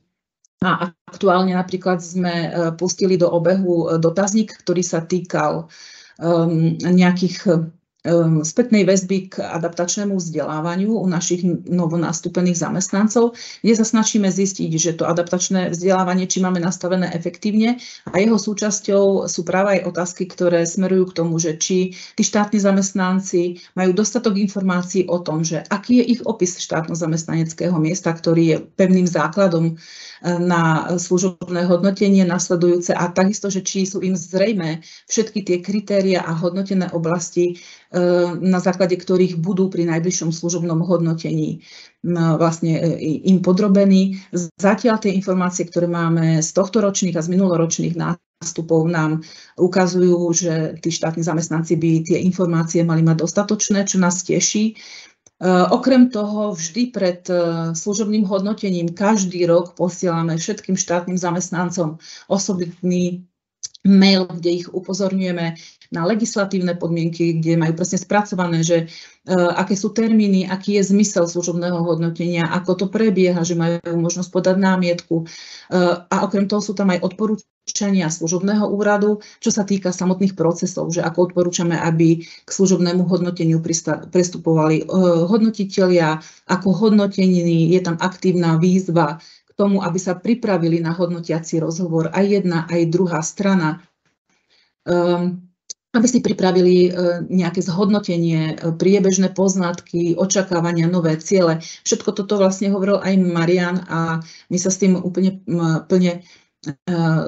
A aktuálne napríklad sme pustili do obehu dotazník, ktorý sa týkal nejakých spätnej väzby k adaptačnému vzdelávaniu u našich novonastúpených zamestnancov, kde sa snažíme zistiť, že to adaptačné vzdelávanie, či máme nastavené efektívne, a jeho súčasťou sú práve aj otázky, ktoré smerujú k tomu, že či tí štátni zamestnanci majú dostatok informácií o tom, že aký je ich opis štátno-zamestnaneckého miesta, ktorý je pevným základom na služobné hodnotenie nasledujúce, a takisto, že či sú im zrejmé všetky tie kritéria a hodnotené oblasti, na základe ktorých budú pri najbližšom služobnom hodnotení vlastne im podrobení. Zatiaľ tie informácie, ktoré máme z tohto ročných a z minuloročných nástupov, nám ukazujú, že tí štátni zamestnanci by tie informácie mali mať dostatočné, čo nás teší. Okrem toho vždy pred služobným hodnotením každý rok posielame všetkým štátnym zamestnancom osobitný mail, kde ich upozorňujeme na legislatívne podmienky, kde majú presne spracované, že aké sú termíny, aký je zmysel služobného hodnotenia, ako to prebieha, že majú možnosť podať námietku. A okrem toho sú tam aj odporúčania služobného úradu, čo sa týka samotných procesov, že ako odporúčame, aby k služobnému hodnoteniu pristupovali hodnotitelia, ako hodnotení, je tam aktívna výzva k tomu, aby sa pripravili na hodnotiaci rozhovor aj jedna, aj druhá strana, aby si pripravili nejaké zhodnotenie, priebežné poznatky, očakávania, nové ciele. Všetko toto vlastne hovoril aj Marian a my sa s tým úplne plne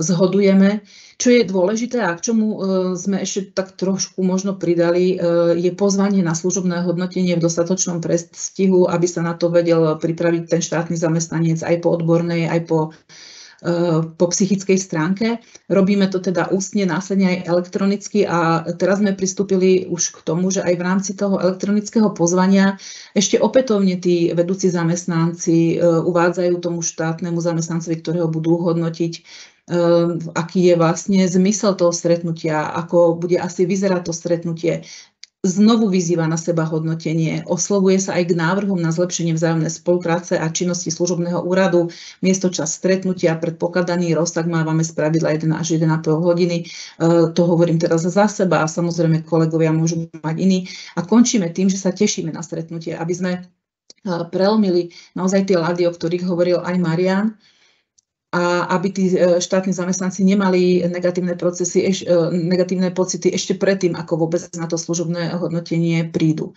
zhodujeme. Čo je dôležité a k čomu sme ešte tak trošku možno pridali, je pozvanie na služobné hodnotenie v dostatočnom predstihu, aby sa na to vedel pripraviť ten štátny zamestnanec aj po odbornej, aj po psychickej stránke. Robíme to teda ústne, následne aj elektronicky, a teraz sme pristúpili už k tomu, že aj v rámci toho elektronického pozvania ešte opätovne tí vedúci zamestnanci uvádzajú tomu štátnemu zamestnancovi, ktorého budú hodnotiť, aký je vlastne zmysel toho stretnutia, ako bude asi vyzerať to stretnutie. Znovu vyzýva na seba hodnotenie, oslovuje sa aj k návrhom na zlepšenie vzájomnej spolupráce a činnosti služobného úradu. Miesto čas stretnutia, predpokladaný rozsah mávame spravidla 1 až 1,5 hodiny. To hovorím teraz za seba a samozrejme kolegovia môžu mať iný. A končíme tým, že sa tešíme na stretnutie, aby sme prelomili naozaj tie ľady, o ktorých hovoril aj Marian, a aby tí štátni zamestnanci nemali negatívne pocity ešte predtým, ako vôbec na to služobné hodnotenie prídu.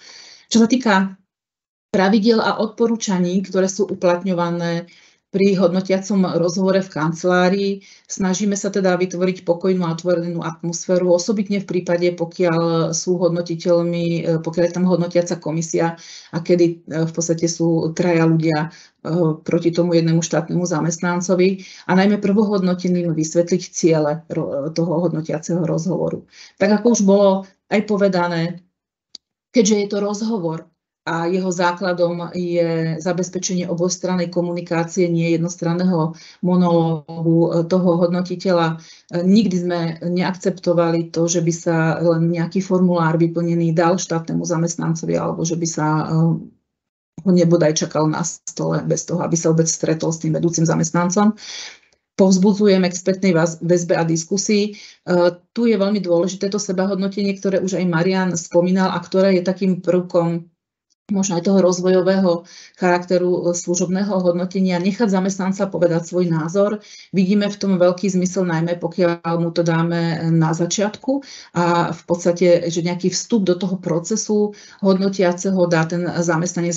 Čo sa týka pravidiel a odporúčaní, ktoré sú uplatňované pri hodnotiacom rozhovore v kancelárii, snažíme sa teda vytvoriť pokojnú a otvorenú atmosféru, osobitne v prípade, pokiaľ sú hodnotiteľmi, pokiaľ je tam hodnotiaca komisia a kedy v podstate sú traja ľudia proti tomu jednému štátnemu zamestnancovi, a najmä prvohodnoteným vysvetliť ciele toho hodnotiaceho rozhovoru. Tak ako už bolo aj povedané, keďže je to rozhovor a jeho základom je zabezpečenie obojstrannej komunikácie, nie jednostranného monológu toho hodnotiteľa. Nikdy sme neakceptovali to, že by sa len nejaký formulár vyplnený dal štátnemu zamestnancovi, alebo že by sa ho nebodaj čakal na stole bez toho, aby sa vôbec stretol s tým vedúcim zamestnancom. Povzbudzujeme k spätnej väzbe a diskusii. Tu je veľmi dôležité to sebahodnotenie, ktoré už aj Marian spomínal a ktoré je takým prvkom možno aj toho rozvojového charakteru služobného hodnotenia, nechať zamestnanca povedať svoj názor. Vidíme v tom veľký zmysel, najmä pokiaľ mu to dáme na začiatku a v podstate, že nejaký vstup do toho procesu hodnotiaceho dá ten zamestnanec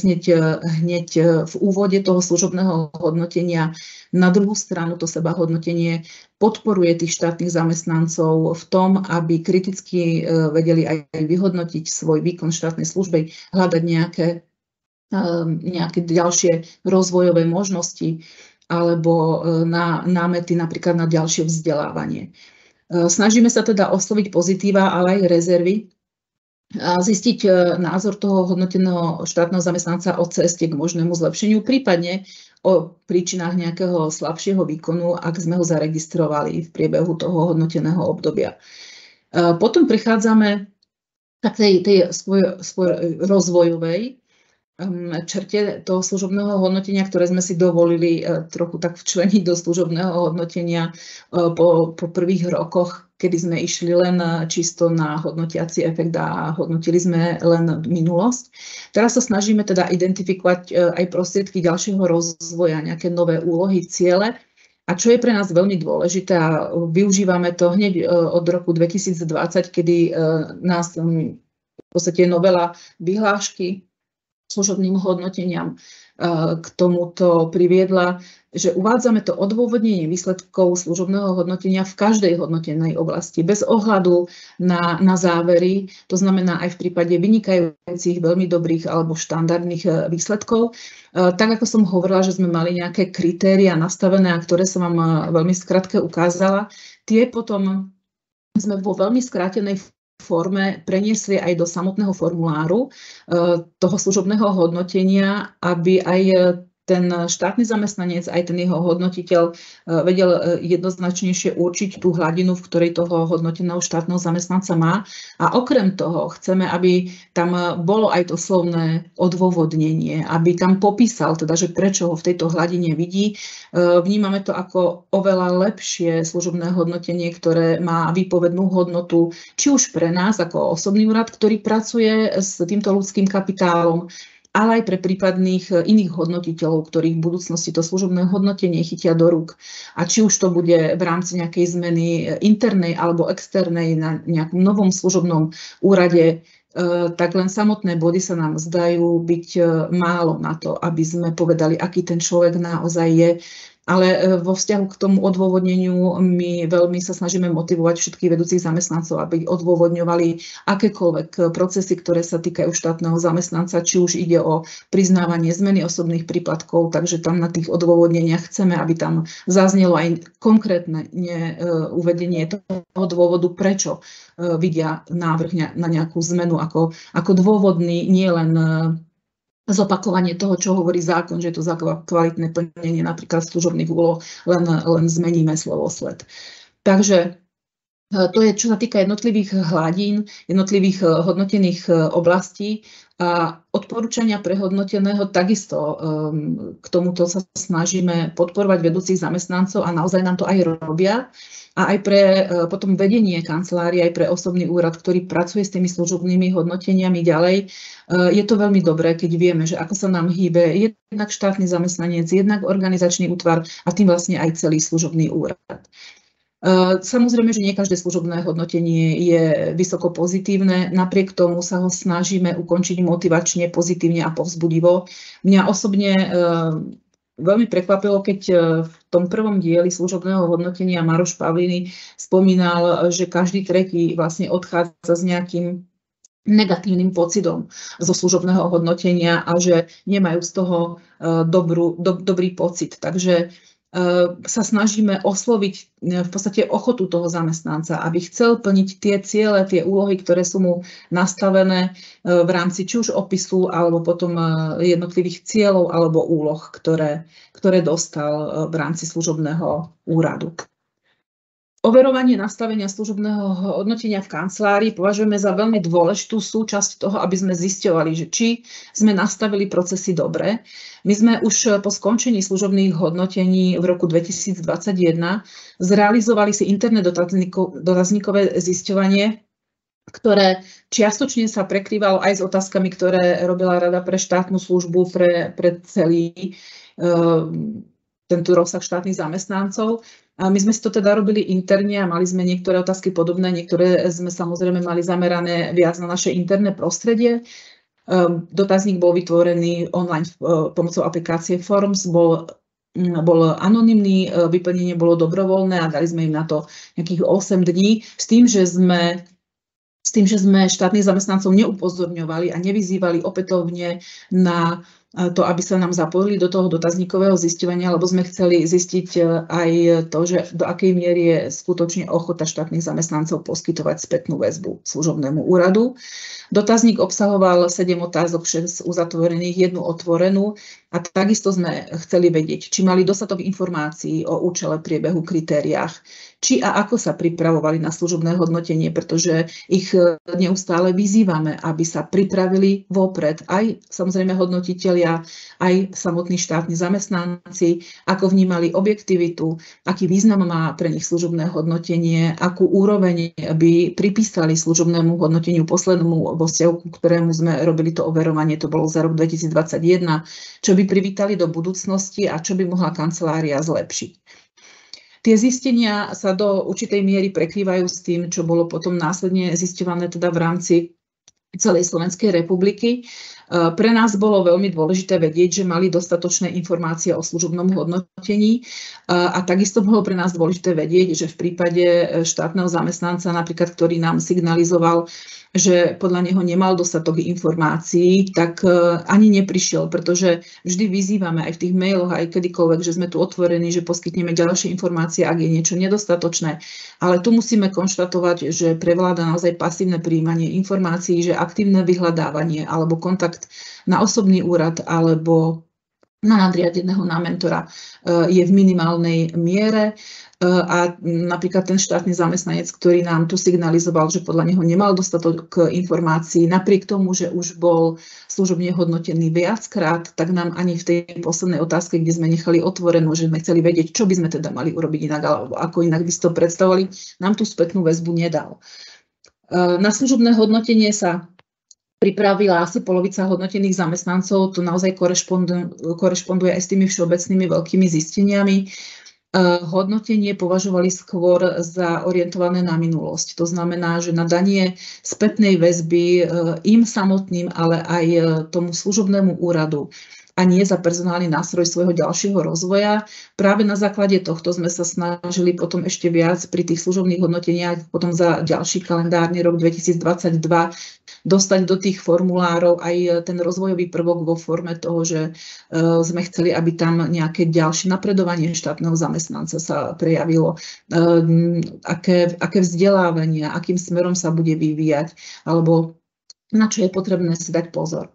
hneď v úvode toho služobného hodnotenia. Na druhú stranu to sebahodnotenie podporuje tých štátnych zamestnancov v tom, aby kriticky vedeli aj vyhodnotiť svoj výkon štátnej služby, hľadať nejaké ďalšie rozvojové možnosti alebo námety napríklad na ďalšie vzdelávanie. Snažíme sa teda osloviť pozitíva, ale aj rezervy a zistiť názor toho hodnoteného štátneho zamestnanca o ceste k možnému zlepšeniu, prípadne o príčinách nejakého slabšieho výkonu, ak sme ho zaregistrovali v priebehu toho hodnoteného obdobia. Potom prichádzame k tej svojej rozvojovej črte toho služobného hodnotenia, ktoré sme si dovolili trochu tak včleniť do služobného hodnotenia po prvých rokoch, kedy sme išli len čisto na hodnotiaci efekt a hodnotili sme len minulosť. Teraz sa snažíme teda identifikovať aj prostriedky ďalšieho rozvoja, nejaké nové úlohy, ciele. A čo je pre nás veľmi dôležité, a využívame to hneď od roku 2020, kedy nás v podstate novela vyhlášky služobným hodnoteniam k tomuto priviedla, že uvádzame to odôvodnenie výsledkov služobného hodnotenia v každej hodnotenej oblasti, bez ohľadu na závery, to znamená aj v prípade vynikajúcich, veľmi dobrých alebo štandardných výsledkov. Tak ako som hovorila, že sme mali nejaké kritéria nastavené, a ktoré som vám veľmi skrátke ukázala, tie potom sme vo veľmi skrátenej forme preniesli aj do samotného formuláru toho služobného hodnotenia, aby aj ten štátny zamestnanec, aj ten jeho hodnotiteľ vedel jednoznačnejšie určiť tú hladinu, v ktorej toho hodnoteného štátneho zamestnanca má. A okrem toho chceme, aby tam bolo aj to slovné odôvodnenie, aby tam popísal, teda, že prečo ho v tejto hladine vidí. Vnímame to ako oveľa lepšie služobné hodnotenie, ktoré má výpovednú hodnotu, či už pre nás ako osobný úrad, ktorý pracuje s týmto ľudským kapitálom, ale aj pre prípadných iných hodnotiteľov, ktorých v budúcnosti to služobné hodnotenie chytia do rúk. A či už to bude v rámci nejakej zmeny internej alebo externej na nejakom novom služobnom úrade, tak len samotné body sa nám zdajú byť málo na to, aby sme povedali, aký ten človek naozaj je. Ale vo vzťahu k tomu odôvodneniu my veľmi sa snažíme motivovať všetkých vedúcich zamestnancov, aby odôvodňovali akékoľvek procesy, ktoré sa týkajú štátneho zamestnanca, či už ide o priznávanie zmeny osobných príplatkov, takže tam na tých odôvodneniach chceme, aby tam zaznelo aj konkrétne uvedenie toho dôvodu, prečo vidia návrh na nejakú zmenu ako dôvodný, nie len zopakovanie toho, čo hovorí zákon, že je to za kvalitné plnenie napríklad služobných úloh, len zmeníme slovosled. Takže to je, čo sa týka jednotlivých hladín, jednotlivých hodnotených oblastí a odporúčania prehodnoteného takisto k tomuto sa snažíme podporovať vedúcich zamestnancov a naozaj nám to aj robia. A aj pre potom vedenie kancelárie, aj pre osobný úrad, ktorý pracuje s tými služobnými hodnoteniami ďalej, je to veľmi dobré, keď vieme, že ako sa nám hýbe jednak štátny zamestnanec, jednak organizačný útvar a tým vlastne aj celý služobný úrad. Samozrejme, že nie každé služobné hodnotenie je vysoko pozitívne, napriek tomu sa ho snažíme ukončiť motivačne, pozitívne a povzbudivo. Mňa osobne veľmi prekvapilo, keď v tom prvom dieli služobného hodnotenia Maroš Pavliny spomínal, že každý tretí vlastne odchádza s nejakým negatívnym pocitom zo služobného hodnotenia a že nemajú z toho dobrý pocit. Takže sa snažíme osloviť v podstate ochotu toho zamestnanca, aby chcel plniť tie ciele, tie úlohy, ktoré sú mu nastavené v rámci či už opisu, alebo potom jednotlivých cieľov alebo úloh, ktoré dostal v rámci služobného úradu. Overovanie nastavenia služobného hodnotenia v kancelárii považujeme za veľmi dôležitú súčasť toho, aby sme zisťovali, že či sme nastavili procesy dobre. My sme už po skončení služobných hodnotení v roku 2021 zrealizovali si interné dotazníkové zisťovanie ktoré čiastočne sa prekrývalo aj s otázkami, ktoré robila Rada pre štátnu službu pre celý tento rozsah štátnych zamestnancov. A my sme si to teda robili interne a mali sme niektoré otázky podobné, niektoré sme samozrejme mali zamerané viac na naše interné prostredie. Dotazník bol vytvorený online pomocou aplikácie Forms, bol anonymný, vyplnenie bolo dobrovoľné a dali sme im na to nejakých 8 dní s tým, že sme štátnych zamestnancov neupozorňovali a nevyzývali opätovne na to, aby sa nám zapojili do toho dotazníkového zisťovania, lebo sme chceli zistiť aj to, že do akej miery je skutočne ochota štátnych zamestnancov poskytovať spätnú väzbu služobnému úradu. Dotazník obsahoval 7 otázok, 6 uzatvorených, 1 otvorenú a takisto sme chceli vedieť, či mali dostatok informácií o účele, priebehu, kritériách, či a ako sa pripravovali na služobné hodnotenie, pretože ich neustále vyzývame, aby sa pripravili vopred aj samozrejme hodnotitelia, aj samotní štátni zamestnanci, ako vnímali objektivitu, aký význam má pre nich služobné hodnotenie, akú úroveň by pripísali služobnému hodnoteniu poslednému vo vzťahu, ku ktorému sme robili to overovanie, to bolo za rok 2021, čo by privítali do budúcnosti a čo by mohla kancelária zlepšiť. Tie zistenia sa do určitej miery prekrývajú s tým, čo bolo potom následne zisťované teda v rámci celej Slovenskej republiky. Pre nás bolo veľmi dôležité vedieť, že mali dostatočné informácie o služobnom hodnotení a takisto bolo pre nás dôležité vedieť, že v prípade štátneho zamestnanca, napríklad, ktorý nám signalizoval, že podľa neho nemal dostatok informácií, tak ani neprišiel, pretože vždy vyzývame aj v tých mailoch, aj kedykoľvek, že sme tu otvorení, že poskytneme ďalšie informácie, ak je niečo nedostatočné. Ale tu musíme konštatovať, že prevláda naozaj pasívne prijímanie informácií, že aktívne vyhľadávanie alebo kontakt na osobný úrad alebo na nadriadeného, na mentora je v minimálnej miere. A napríklad ten štátny zamestnanec, ktorý nám tu signalizoval, že podľa neho nemal dostatok informácií, napriek tomu, že už bol služobne hodnotený viackrát, tak nám ani v tej poslednej otázke, kde sme nechali otvorenú, že sme chceli vedieť, čo by sme teda mali urobiť inak, alebo ako inak by si to predstavovali, nám tú spätnú väzbu nedal. Na služobné hodnotenie sa pripravila asi polovica hodnotených zamestnancov, to naozaj korešponduje aj s tými všeobecnými veľkými zisteniami. Hodnotenie považovali skôr za orientované na minulosť. To znamená, že na danie spätnej väzby im samotným, ale aj tomu služobnému úradu a nie za personálny nástroj svojho ďalšieho rozvoja. Práve na základe tohto sme sa snažili potom ešte viac pri tých služobných hodnoteniach potom za ďalší kalendárny rok 2022 dostať do tých formulárov aj ten rozvojový prvok vo forme toho, že sme chceli, aby tam nejaké ďalšie napredovanie štátneho zamestnanca sa prejavilo, aké vzdelávanie, akým smerom sa bude vyvíjať, alebo na čo je potrebné si dať pozor.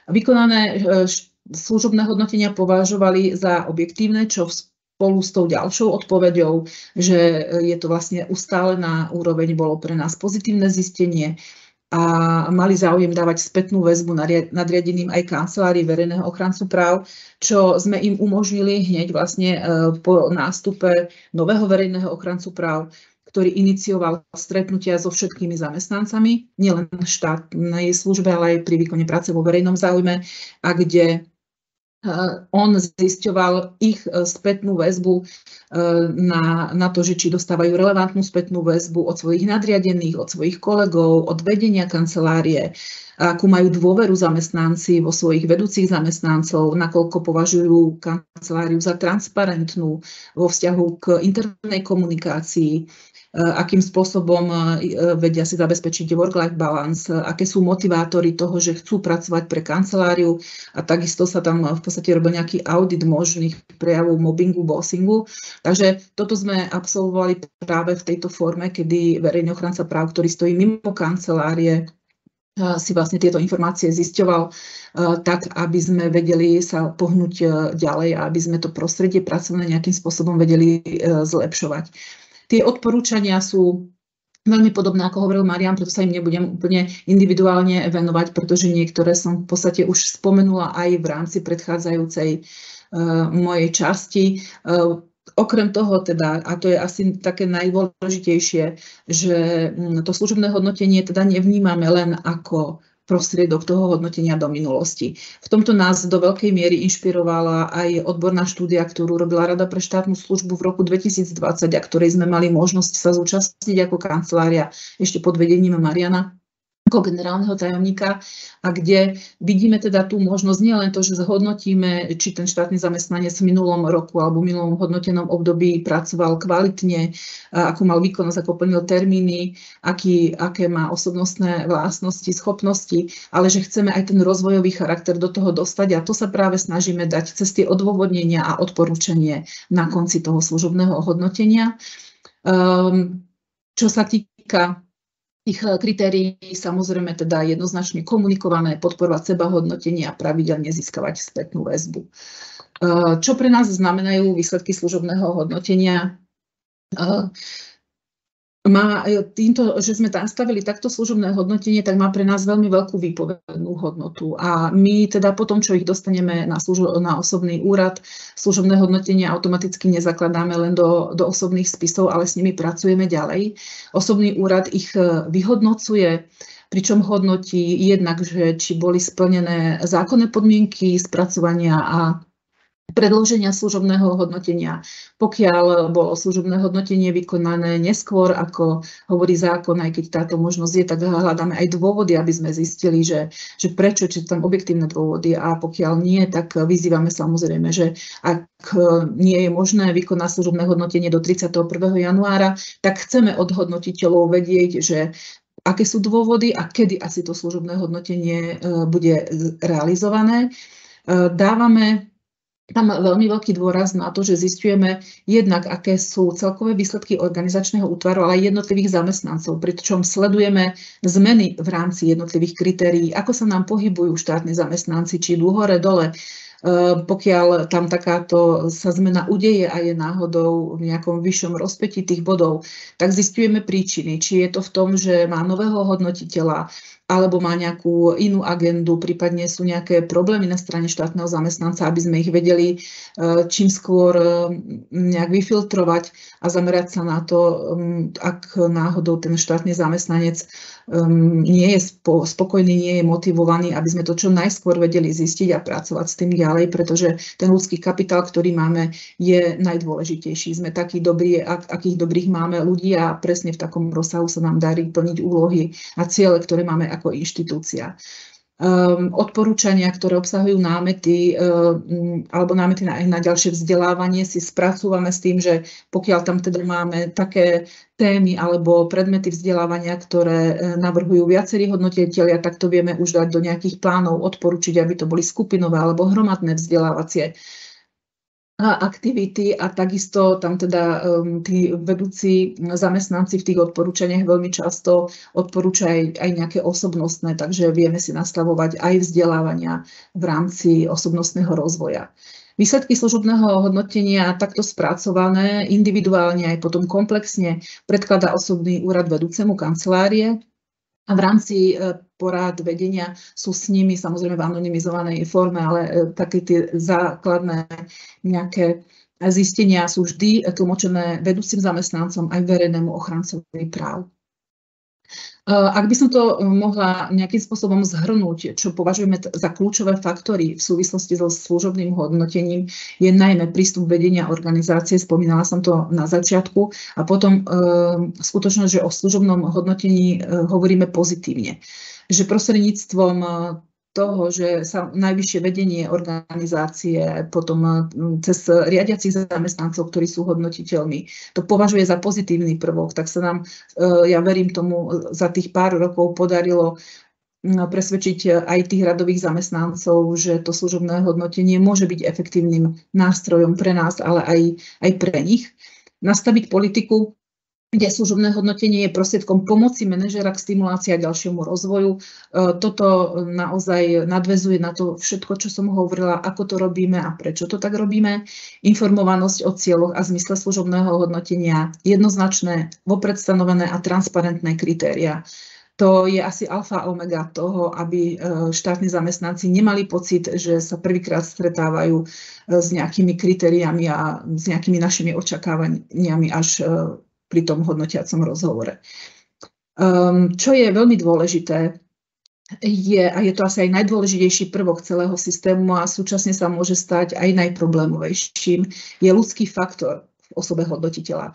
Vykonané služobné hodnotenia považovali za objektívne, čo spolu s tou ďalšou odpoveďou, že je to vlastne ustálená úroveň, bolo pre nás pozitívne zistenie a mali záujem dávať spätnú väzbu nadriadeným aj kancelárii verejného ochrancu práv, čo sme im umožnili hneď vlastne po nástupe nového verejného ochrancu práv, ktorý inicioval stretnutia so všetkými zamestnancami, nielen v štátnej službe, ale aj pri výkone práce vo verejnom záujme, a kde on zisťoval ich spätnú väzbu na to, že či dostávajú relevantnú spätnú väzbu od svojich nadriadených, od svojich kolegov, od vedenia kancelárie, akú majú dôveru zamestnanci vo svojich vedúcich zamestnancov, nakoľko považujú kanceláriu za transparentnú vo vzťahu k internej komunikácii, akým spôsobom vedia si zabezpečiť work-life balance, aké sú motivátory toho, že chcú pracovať pre kanceláriu, a takisto sa tam v podstate robil nejaký audit možných prejavov mobbingu, bossingu. Takže toto sme absolvovali práve v tejto forme, kedy verejný ochranca práv, ktorý stojí mimo kancelárie, si vlastne tieto informácie zisťoval tak, aby sme vedeli sa pohnúť ďalej a aby sme to prostredie pracovné nejakým spôsobom vedeli zlepšovať. Tie odporúčania sú veľmi podobné, ako hovoril Marián, preto sa im nebudem úplne individuálne venovať, pretože niektoré som v podstate už spomenula aj v rámci predchádzajúcej mojej časti. Okrem toho teda, a to je asi také najdôležitejšie, že to služobné hodnotenie teda nevnímame len ako prostriedok toho hodnotenia do minulosti. V tomto nás do veľkej miery inšpirovala aj odborná štúdia, ktorú robila Rada pre štátnu službu v roku 2020, a ktorej sme mali možnosť sa zúčastniť ako kancelária ešte pod vedením Mariana ako generálneho tajomníka, a kde vidíme teda tú možnosť nielen to, že zhodnotíme, či ten štátny zamestnanec v minulom roku alebo v minulom hodnotenom období pracoval kvalitne, ako mal výkonnosť, ako plnil termíny, aké má osobnostné vlastnosti, schopnosti, ale že chceme aj ten rozvojový charakter do toho dostať, a to sa práve snažíme dať cez tie odôvodnenia a odporúčanie na konci toho služobného hodnotenia. Čo sa týka tých kritérií, samozrejme teda jednoznačne komunikované, podporovať sebahodnotenie a pravidelne získavať spätnú väzbu. Čo pre nás znamenajú výsledky služobného hodnotenia? Týmto, že sme nastavili takto služobné hodnotenie, tak má pre nás veľmi veľkú výpovednú hodnotu. A my teda po tom, čo ich dostaneme na osobný úrad, služobné hodnotenie automaticky nezakladáme len do osobných spisov, ale s nimi pracujeme ďalej. Osobný úrad ich vyhodnocuje, pričom hodnotí jednak, že či boli splnené zákonné podmienky spracovania a predloženia služobného hodnotenia. Pokiaľ bolo služobné hodnotenie vykonané neskôr, ako hovorí zákon, aj keď táto možnosť je, tak hľadáme aj dôvody, aby sme zistili, že prečo, či tam objektívne dôvody, a pokiaľ nie, tak vyzývame samozrejme, že ak nie je možné vykonať služobné hodnotenie do 31. januára, tak chceme od hodnotiteľov vedieť, že aké sú dôvody a kedy asi to služobné hodnotenie bude realizované. Dávame tam veľmi veľký dôraz na to, že zisťujeme jednak, aké sú celkové výsledky organizačného útvaru, ale aj jednotlivých zamestnancov, pričom sledujeme zmeny v rámci jednotlivých kritérií, ako sa nám pohybujú štátni zamestnanci, či idú hore, dole. Pokiaľ tam takáto sa zmena udeje a je náhodou v nejakom vyššom rozpätí tých bodov, tak zisťujeme príčiny. Či je to v tom, že má nového hodnotiteľa, alebo má nejakú inú agendu, prípadne sú nejaké problémy na strane štátneho zamestnanca, aby sme ich vedeli čím skôr nejak vyfiltrovať a zamerať sa na to, ak náhodou ten štátny zamestnanec nie je spokojný, nie je motivovaný, aby sme to čo najskôr vedeli zistiť a pracovať s tým ďalej, pretože ten ľudský kapitál, ktorý máme, je najdôležitejší. Sme takí dobrí, akých dobrých máme ľudí, a presne v takom rozsahu sa nám darí plniť úlohy a ciele, ktoré máme ako inštitúcia. Odporúčania, ktoré obsahujú námety alebo námety na ďalšie vzdelávanie, si spracúvame s tým, že pokiaľ tam teda máme také témy alebo predmety vzdelávania, ktoré navrhujú viacerí hodnotitelia, tak to vieme už dať do nejakých plánov, odporučiť, aby to boli skupinové alebo hromadné vzdelávacie aktivity, a takisto tam teda tí vedúci zamestnanci v tých odporúčaniach veľmi často odporúčajú aj nejaké osobnostné, takže vieme si nastavovať aj vzdelávania v rámci osobnostného rozvoja. Výsledky služobného hodnotenia takto spracované individuálne aj potom komplexne predkladá osobný úrad vedúcemu kancelárie. A v rámci porád vedenia sú s nimi samozrejme v anonymizovanej forme, ale také tie základné nejaké zistenia sú vždy tlmočené vedúcim zamestnancom aj verejnému ochrancovi práv. Ak by som to mohla nejakým spôsobom zhrnúť, čo považujeme za kľúčové faktory v súvislosti so služobným hodnotením, je najmä prístup vedenia organizácie, spomínala som to na začiatku, a potom skutočnosť, že o služobnom hodnotení hovoríme pozitívne. Že prostredníctvom toho, že sa najvyššie vedenie organizácie, potom cez riadiacich zamestnancov, ktorí sú hodnotiteľmi, to považuje za pozitívny prvok, tak sa nám, ja verím tomu, za tých pár rokov podarilo presvedčiť aj tých radových zamestnancov, že to služobné hodnotenie môže byť efektívnym nástrojom pre nás, ale aj pre nich. Nastaviť politiku, kde služobné hodnotenie je prostriedkom pomoci manažera k stimulácii a ďalšiemu rozvoju. Toto naozaj nadväzuje na to všetko, čo som hovorila, ako to robíme a prečo to tak robíme. Informovanosť o cieľoch a zmysle služobného hodnotenia, jednoznačné, vopred stanovené a transparentné kritériá. To je asi alfa a omega toho, aby štátni zamestnanci nemali pocit, že sa prvýkrát stretávajú s nejakými kritériami a s nejakými našimi očakávaniami až pri tom hodnotiacom rozhovore. Čo je veľmi dôležité, a je to asi aj najdôležitejší prvok celého systému a súčasne sa môže stať aj najproblémovejším, je ľudský faktor v osobe hodnotiteľa.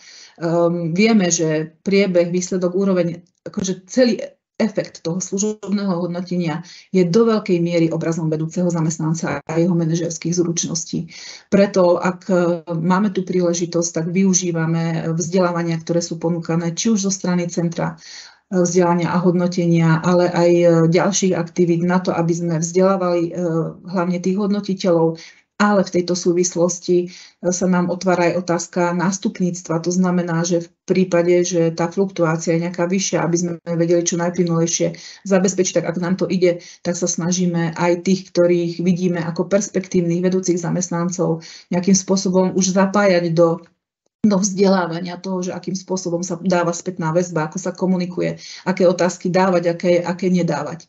Vieme, že priebeh, výsledok, úroveň, akože celý efekt toho služobného hodnotenia je do veľkej miery obrazom vedúceho zamestnanca a jeho manažerských zručností. Preto, ak máme tú príležitosť, tak využívame vzdelávania, ktoré sú ponúkané či už zo strany Centra vzdelania a hodnotenia, ale aj ďalších aktivít na to, aby sme vzdelávali hlavne tých hodnotiteľov, ale v tejto súvislosti sa nám otvára aj otázka nástupníctva. To znamená, že v prípade, že tá fluktuácia je nejaká vyššia, aby sme vedeli čo najplynulejšie zabezpečiť, tak ak nám to ide, tak sa snažíme aj tých, ktorých vidíme ako perspektívnych vedúcich zamestnancov, nejakým spôsobom už zapájať do vzdelávania toho, že akým spôsobom sa dáva spätná väzba, ako sa komunikuje, aké otázky dávať, aké nedávať.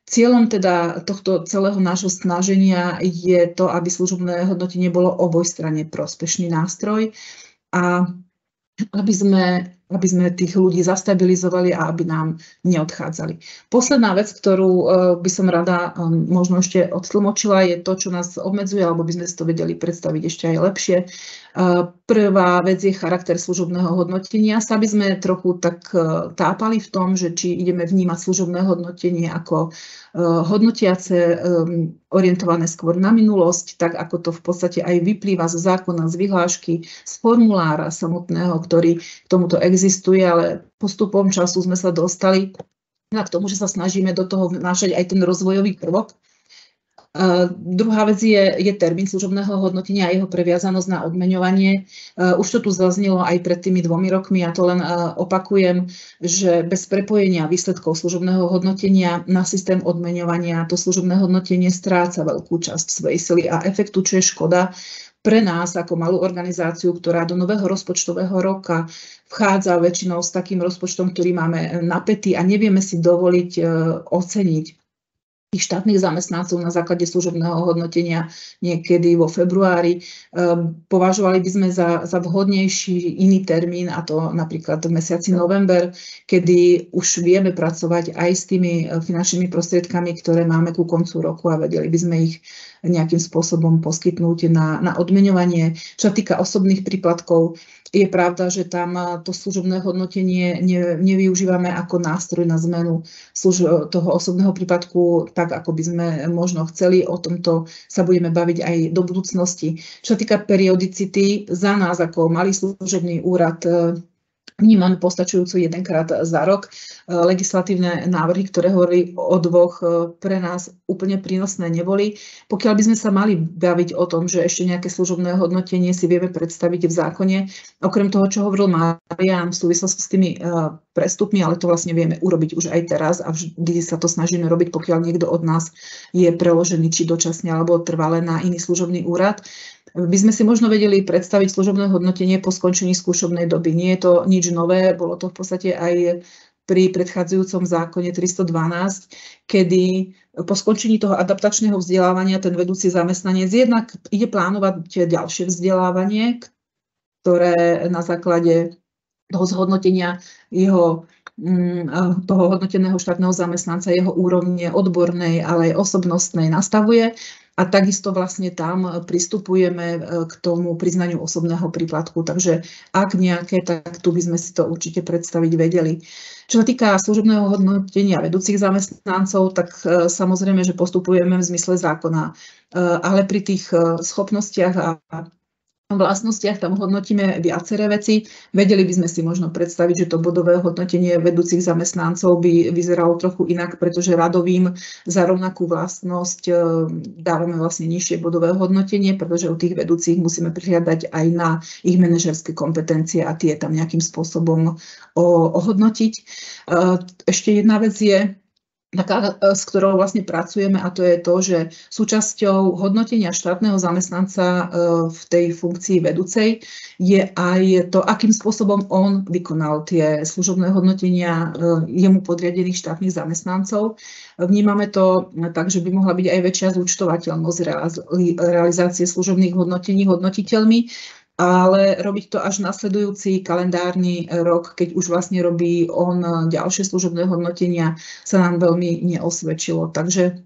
Cieľom teda tohto celého nášho snaženia je to, aby služobné hodnotenie bolo obojstranne prospešný nástroj a aby sme tých ľudí zastabilizovali a aby nám neodchádzali. Posledná vec, ktorú by som rada možno ešte odtlmočila, je to, čo nás obmedzuje, alebo by sme si to vedeli predstaviť ešte aj lepšie. Prvá vec je charakter služobného hodnotenia. Sa by sme trochu tak tápali v tom, že či ideme vnímať služobné hodnotenie ako hodnotiace, orientované skôr na minulosť, tak ako to v podstate aj vyplýva z zákona, z vyhlášky, z formulára samotného, ktorý k tomuto existuje, ale postupom času sme sa dostali k tomu, že sa snažíme do toho vnášať aj ten rozvojový prvok. Druhá vec je termín služobného hodnotenia a jeho previazanosť na odmeňovanie. Už to tu zaznelo aj pred tými 2 rokmi, ja to len opakujem, že bez prepojenia výsledkov služobného hodnotenia na systém odmeňovania to služobné hodnotenie stráca veľkú časť svojej sily a efektu, čo je škoda pre nás ako malú organizáciu, ktorá do nového rozpočtového roka vchádza väčšinou s takým rozpočtom, ktorý máme napätý a nevieme si dovoliť oceniť tých štátnych zamestnancov na základe služobného hodnotenia niekedy vo februári. Považovali by sme za vhodnejší iný termín, a to napríklad v mesiaci november, kedy už vieme pracovať aj s tými finančnými prostriedkami, ktoré máme ku koncu roku a vedeli by sme ich nejakým spôsobom poskytnúť na odmeňovanie. Čo sa týka osobných príplatkov, je pravda, že tam to služobné hodnotenie nevyužívame ako nástroj na zmenu toho osobného príplatku tak, ako by sme možno chceli. O tomto sa budeme baviť aj do budúcnosti. Čo sa týka periodicity, za nás ako malý služobný úrad vnímame postačujúcu jedenkrát za rok. Legislatívne návrhy, ktoré hovorili o 2, pre nás úplne prínosné neboli. Pokiaľ by sme sa mali baviť o tom, že ešte nejaké služobné hodnotenie si vieme predstaviť v zákone, okrem toho, čo hovoril Marián v súvislosti s tými prestupmi, ale to vlastne vieme urobiť už aj teraz a vždy sa to snažíme robiť, pokiaľ niekto od nás je preložený či dočasne alebo trvale na iný služobný úrad. By sme si možno vedeli predstaviť služobné hodnotenie po skončení skúšobnej doby. Nie je to nič nové, bolo to v podstate aj pri predchádzajúcom zákone 312, kedy po skončení toho adaptačného vzdelávania ten vedúci zamestnanec jednak ide plánovať ďalšie vzdelávanie, ktoré na základe toho zhodnotenia toho hodnoteného štátneho zamestnanca, jeho úrovne odbornej, ale aj osobnostnej nastavuje. A takisto vlastne tam pristupujeme k tomu priznaniu osobného príplatku. Takže ak nejaké, tak tu by sme si to určite predstaviť vedeli. Čo sa týka služobného hodnotenia vedúcich zamestnancov, tak samozrejme, že postupujeme v zmysle zákona. Ale pri tých schopnostiach a vlastnostiach tam hodnotíme viaceré veci. Vedeli by sme si možno predstaviť, že to bodové hodnotenie vedúcich zamestnancov by vyzeralo trochu inak, pretože radovým za rovnakú vlastnosť dávame vlastne nižšie bodové hodnotenie, pretože u tých vedúcich musíme prihľadať aj na ich manažerské kompetencie a tie tam nejakým spôsobom ohodnotiť. Ešte jedna vec je, s ktorou vlastne pracujeme, a to je to, že súčasťou hodnotenia štátneho zamestnanca v tej funkcii vedúcej je aj to, akým spôsobom on vykonal tie služobné hodnotenia jemu podriadených štátnych zamestnancov. Vnímame to tak, že by mohla byť aj väčšia zúčtovateľnosť realizácie služobných hodnotení hodnotiteľmi, ale robiť to až nasledujúci kalendárny rok, keď už vlastne robí on ďalšie služobné hodnotenia, sa nám veľmi neosvedčilo. Takže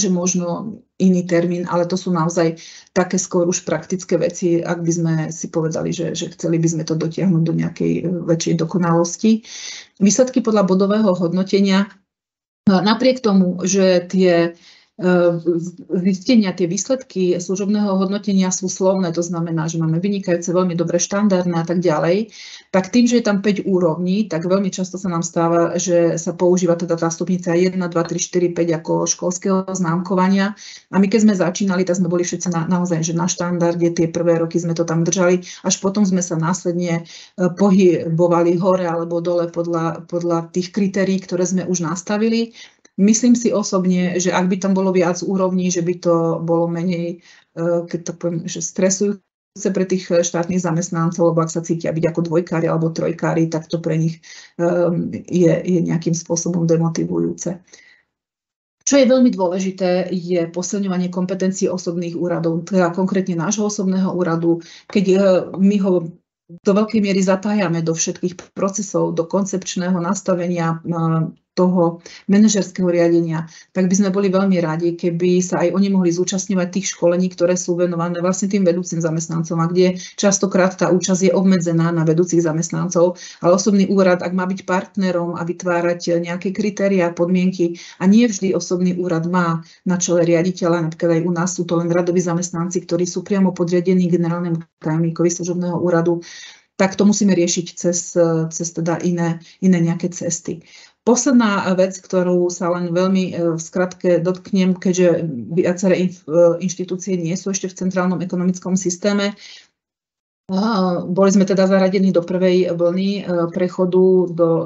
možno iný termín, ale to sú naozaj také skôr už praktické veci, ak by sme si povedali, že chceli by sme to dotiahnuť do nejakej väčšej dokonalosti. Výsledky podľa bodového hodnotenia, napriek tomu, že tie zistenia, tie výsledky služobného hodnotenia sú slovné, to znamená, že máme vynikajúce, veľmi dobré, štandardné a tak ďalej, tak tým, že je tam 5 úrovní, tak veľmi často sa nám stáva, že sa používa teda tá stupnica 1, 2, 3, 4, 5 ako školského známkovania. A my keď sme začínali, tak sme boli všetci naozaj že na štandarde, tie prvé roky sme to tam držali, až potom sme sa následne pohybovali hore alebo dole podľa tých kritérií, ktoré sme už nastavili. Myslím si osobne, že ak by tam bolo viac úrovní, že by to bolo menej, keď to poviem, že stresujúce pre tých štátnych zamestnancov, lebo ak sa cítia byť ako dvojkári alebo trojkári, tak to pre nich je nejakým spôsobom demotivujúce. Čo je veľmi dôležité, je posilňovanie kompetencií osobných úradov, teda konkrétne nášho osobného úradu, keď my ho do veľkej miery zapájame do všetkých procesov, do koncepčného nastavenia toho manažerského riadenia, tak by sme boli veľmi radi, keby sa aj oni mohli zúčastňovať tých školení, ktoré sú venované vlastne tým vedúcim zamestnancom, a kde častokrát tá účasť je obmedzená na vedúcich zamestnancov, ale osobný úrad, ak má byť partnerom a vytvárať nejaké kritériá, podmienky, a nie vždy osobný úrad má na čele riaditeľa, napríklad aj u nás sú to len radoví zamestnanci, ktorí sú priamo podriadení generálnemu tajomníkovi služobného úradu, tak to musíme riešiť cez teda iné nejaké cesty. Posledná vec, ktorú sa len veľmi v skratke dotknem, keďže viaceré inštitúcie nie sú ešte v centrálnom ekonomickom systéme. Boli sme teda zaradení do prvej vlny prechodu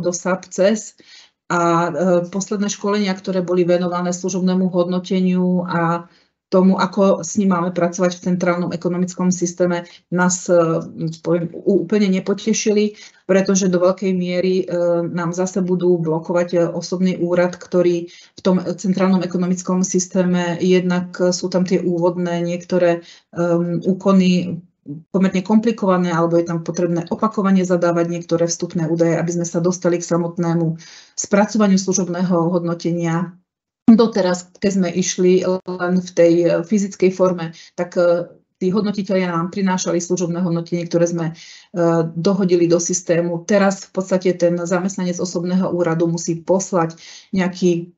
do SAP CES a posledné školenia, ktoré boli venované služobnému hodnoteniu a tomu, ako s ním máme pracovať v centrálnom ekonomickom systéme, nás úplne nepotešili, pretože do veľkej miery nám zase budú blokovať osobný úrad, ktorý v tom centrálnom ekonomickom systéme, jednak sú tam tie úvodné niektoré úkony pomerne komplikované, alebo je tam potrebné opakovane zadávať niektoré vstupné údaje, aby sme sa dostali k samotnému spracovaniu služobného hodnotenia. Doteraz, keď sme išli len v tej fyzickej forme, tak tí hodnotitelia nám prinášali služobné hodnotenie, ktoré sme dohodili do systému. Teraz v podstate ten zamestnanec osobného úradu musí poslať nejaký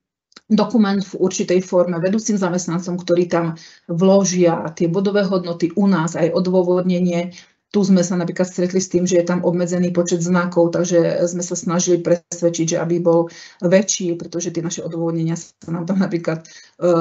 dokument v určitej forme vedúcim zamestnancom, ktorí tam vložia tie bodové hodnoty, u nás aj odôvodnenie. Tu sme sa napríklad stretli s tým, že je tam obmedzený počet znakov, takže sme sa snažili presvedčiť, že aby bol väčší, pretože tie naše odôvodnenia sa nám tam napríklad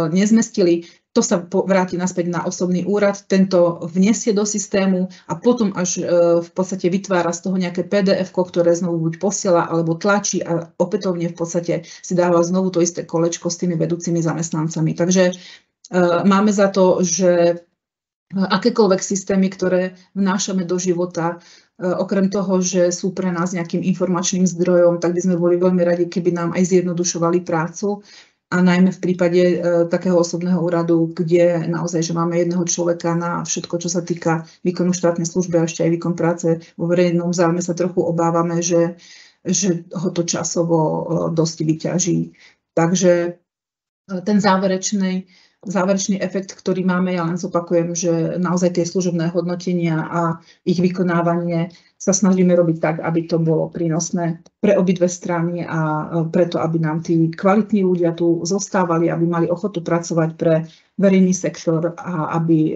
nezmestili. To sa vráti naspäť na osobný úrad, tento vniesie do systému a potom až v podstate vytvára z toho nejaké PDF, ktoré znovu buď posiela alebo tlačí a opätovne v podstate si dáva znovu to isté kolečko s tými vedúcimi zamestnancami. Takže máme za to, že akékoľvek systémy, ktoré vnášame do života, okrem toho, že sú pre nás nejakým informačným zdrojom, tak by sme boli veľmi radi, keby nám aj zjednodušovali prácu. A najmä v prípade takého osobného úradu, kde naozaj, že máme jedného človeka na všetko, čo sa týka výkonu štátnej služby a ešte aj výkon práce vo verejnom záujme, sa trochu obávame, že ho to časovo dosť vyťaží. Takže ten záverečný efekt, ktorý máme, ja len zopakujem, že naozaj tie služobné hodnotenia a ich vykonávanie sa snažíme robiť tak, aby to bolo prínosné pre obidve strany a preto, aby nám tí kvalitní ľudia tu zostávali, aby mali ochotu pracovať pre verejný sektor a aby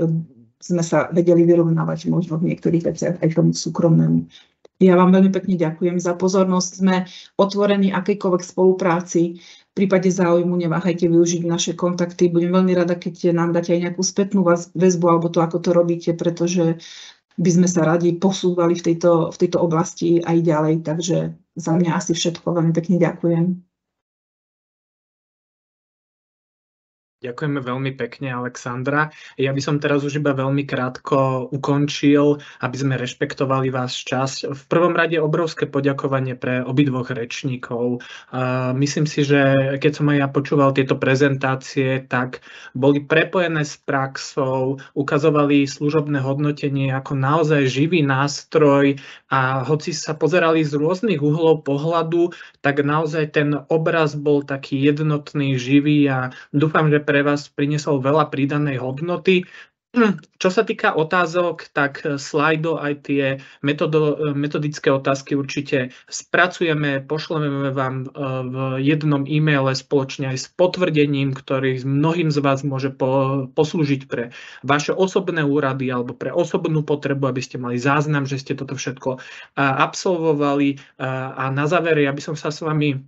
sme sa vedeli vyrovnávať možno v niektorých veciach aj tomu súkromnému. Ja vám veľmi pekne ďakujem za pozornosť. Sme otvorení akejkoľvek spolupráci. V prípade záujmu neváhajte využiť naše kontakty. Budem veľmi rada, keď nám dáte aj nejakú spätnú väzbu alebo to, ako to robíte, pretože by sme sa radi posúvali v tejto oblasti aj ďalej. Takže za mňa asi všetko. Veľmi pekne ďakujem. Ďakujeme veľmi pekne, Alexandra. Ja by som teraz už iba veľmi krátko ukončil, aby sme rešpektovali váš čas. V prvom rade obrovské poďakovanie pre obidvoch rečníkov. Myslím si, že keď som aj ja počúval tieto prezentácie, tak boli prepojené s praxou, ukazovali služobné hodnotenie ako naozaj živý nástroj a hoci sa pozerali z rôznych uhlov pohľadu, tak naozaj ten obraz bol taký jednotný, živý a dúfam, že pre vás priniesol veľa pridanej hodnoty. Čo sa týka otázok, tak slajdo aj tie metodické otázky určite spracujeme, pošleme vám v jednom e-maile spoločne aj s potvrdením, ktorý mnohým z vás môže poslúžiť pre vaše osobné úrady alebo pre osobnú potrebu, aby ste mali záznam, že ste toto všetko absolvovali. A na záver, ja by som sa s vami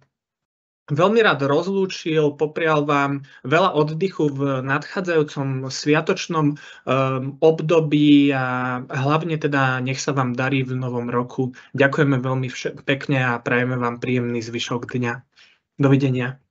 veľmi rád rozlúčil, poprial vám veľa oddychu v nadchádzajúcom sviatočnom období a hlavne teda nech sa vám darí v novom roku. Ďakujeme veľmi pekne a prajeme vám príjemný zvyšok dňa. Dovidenia.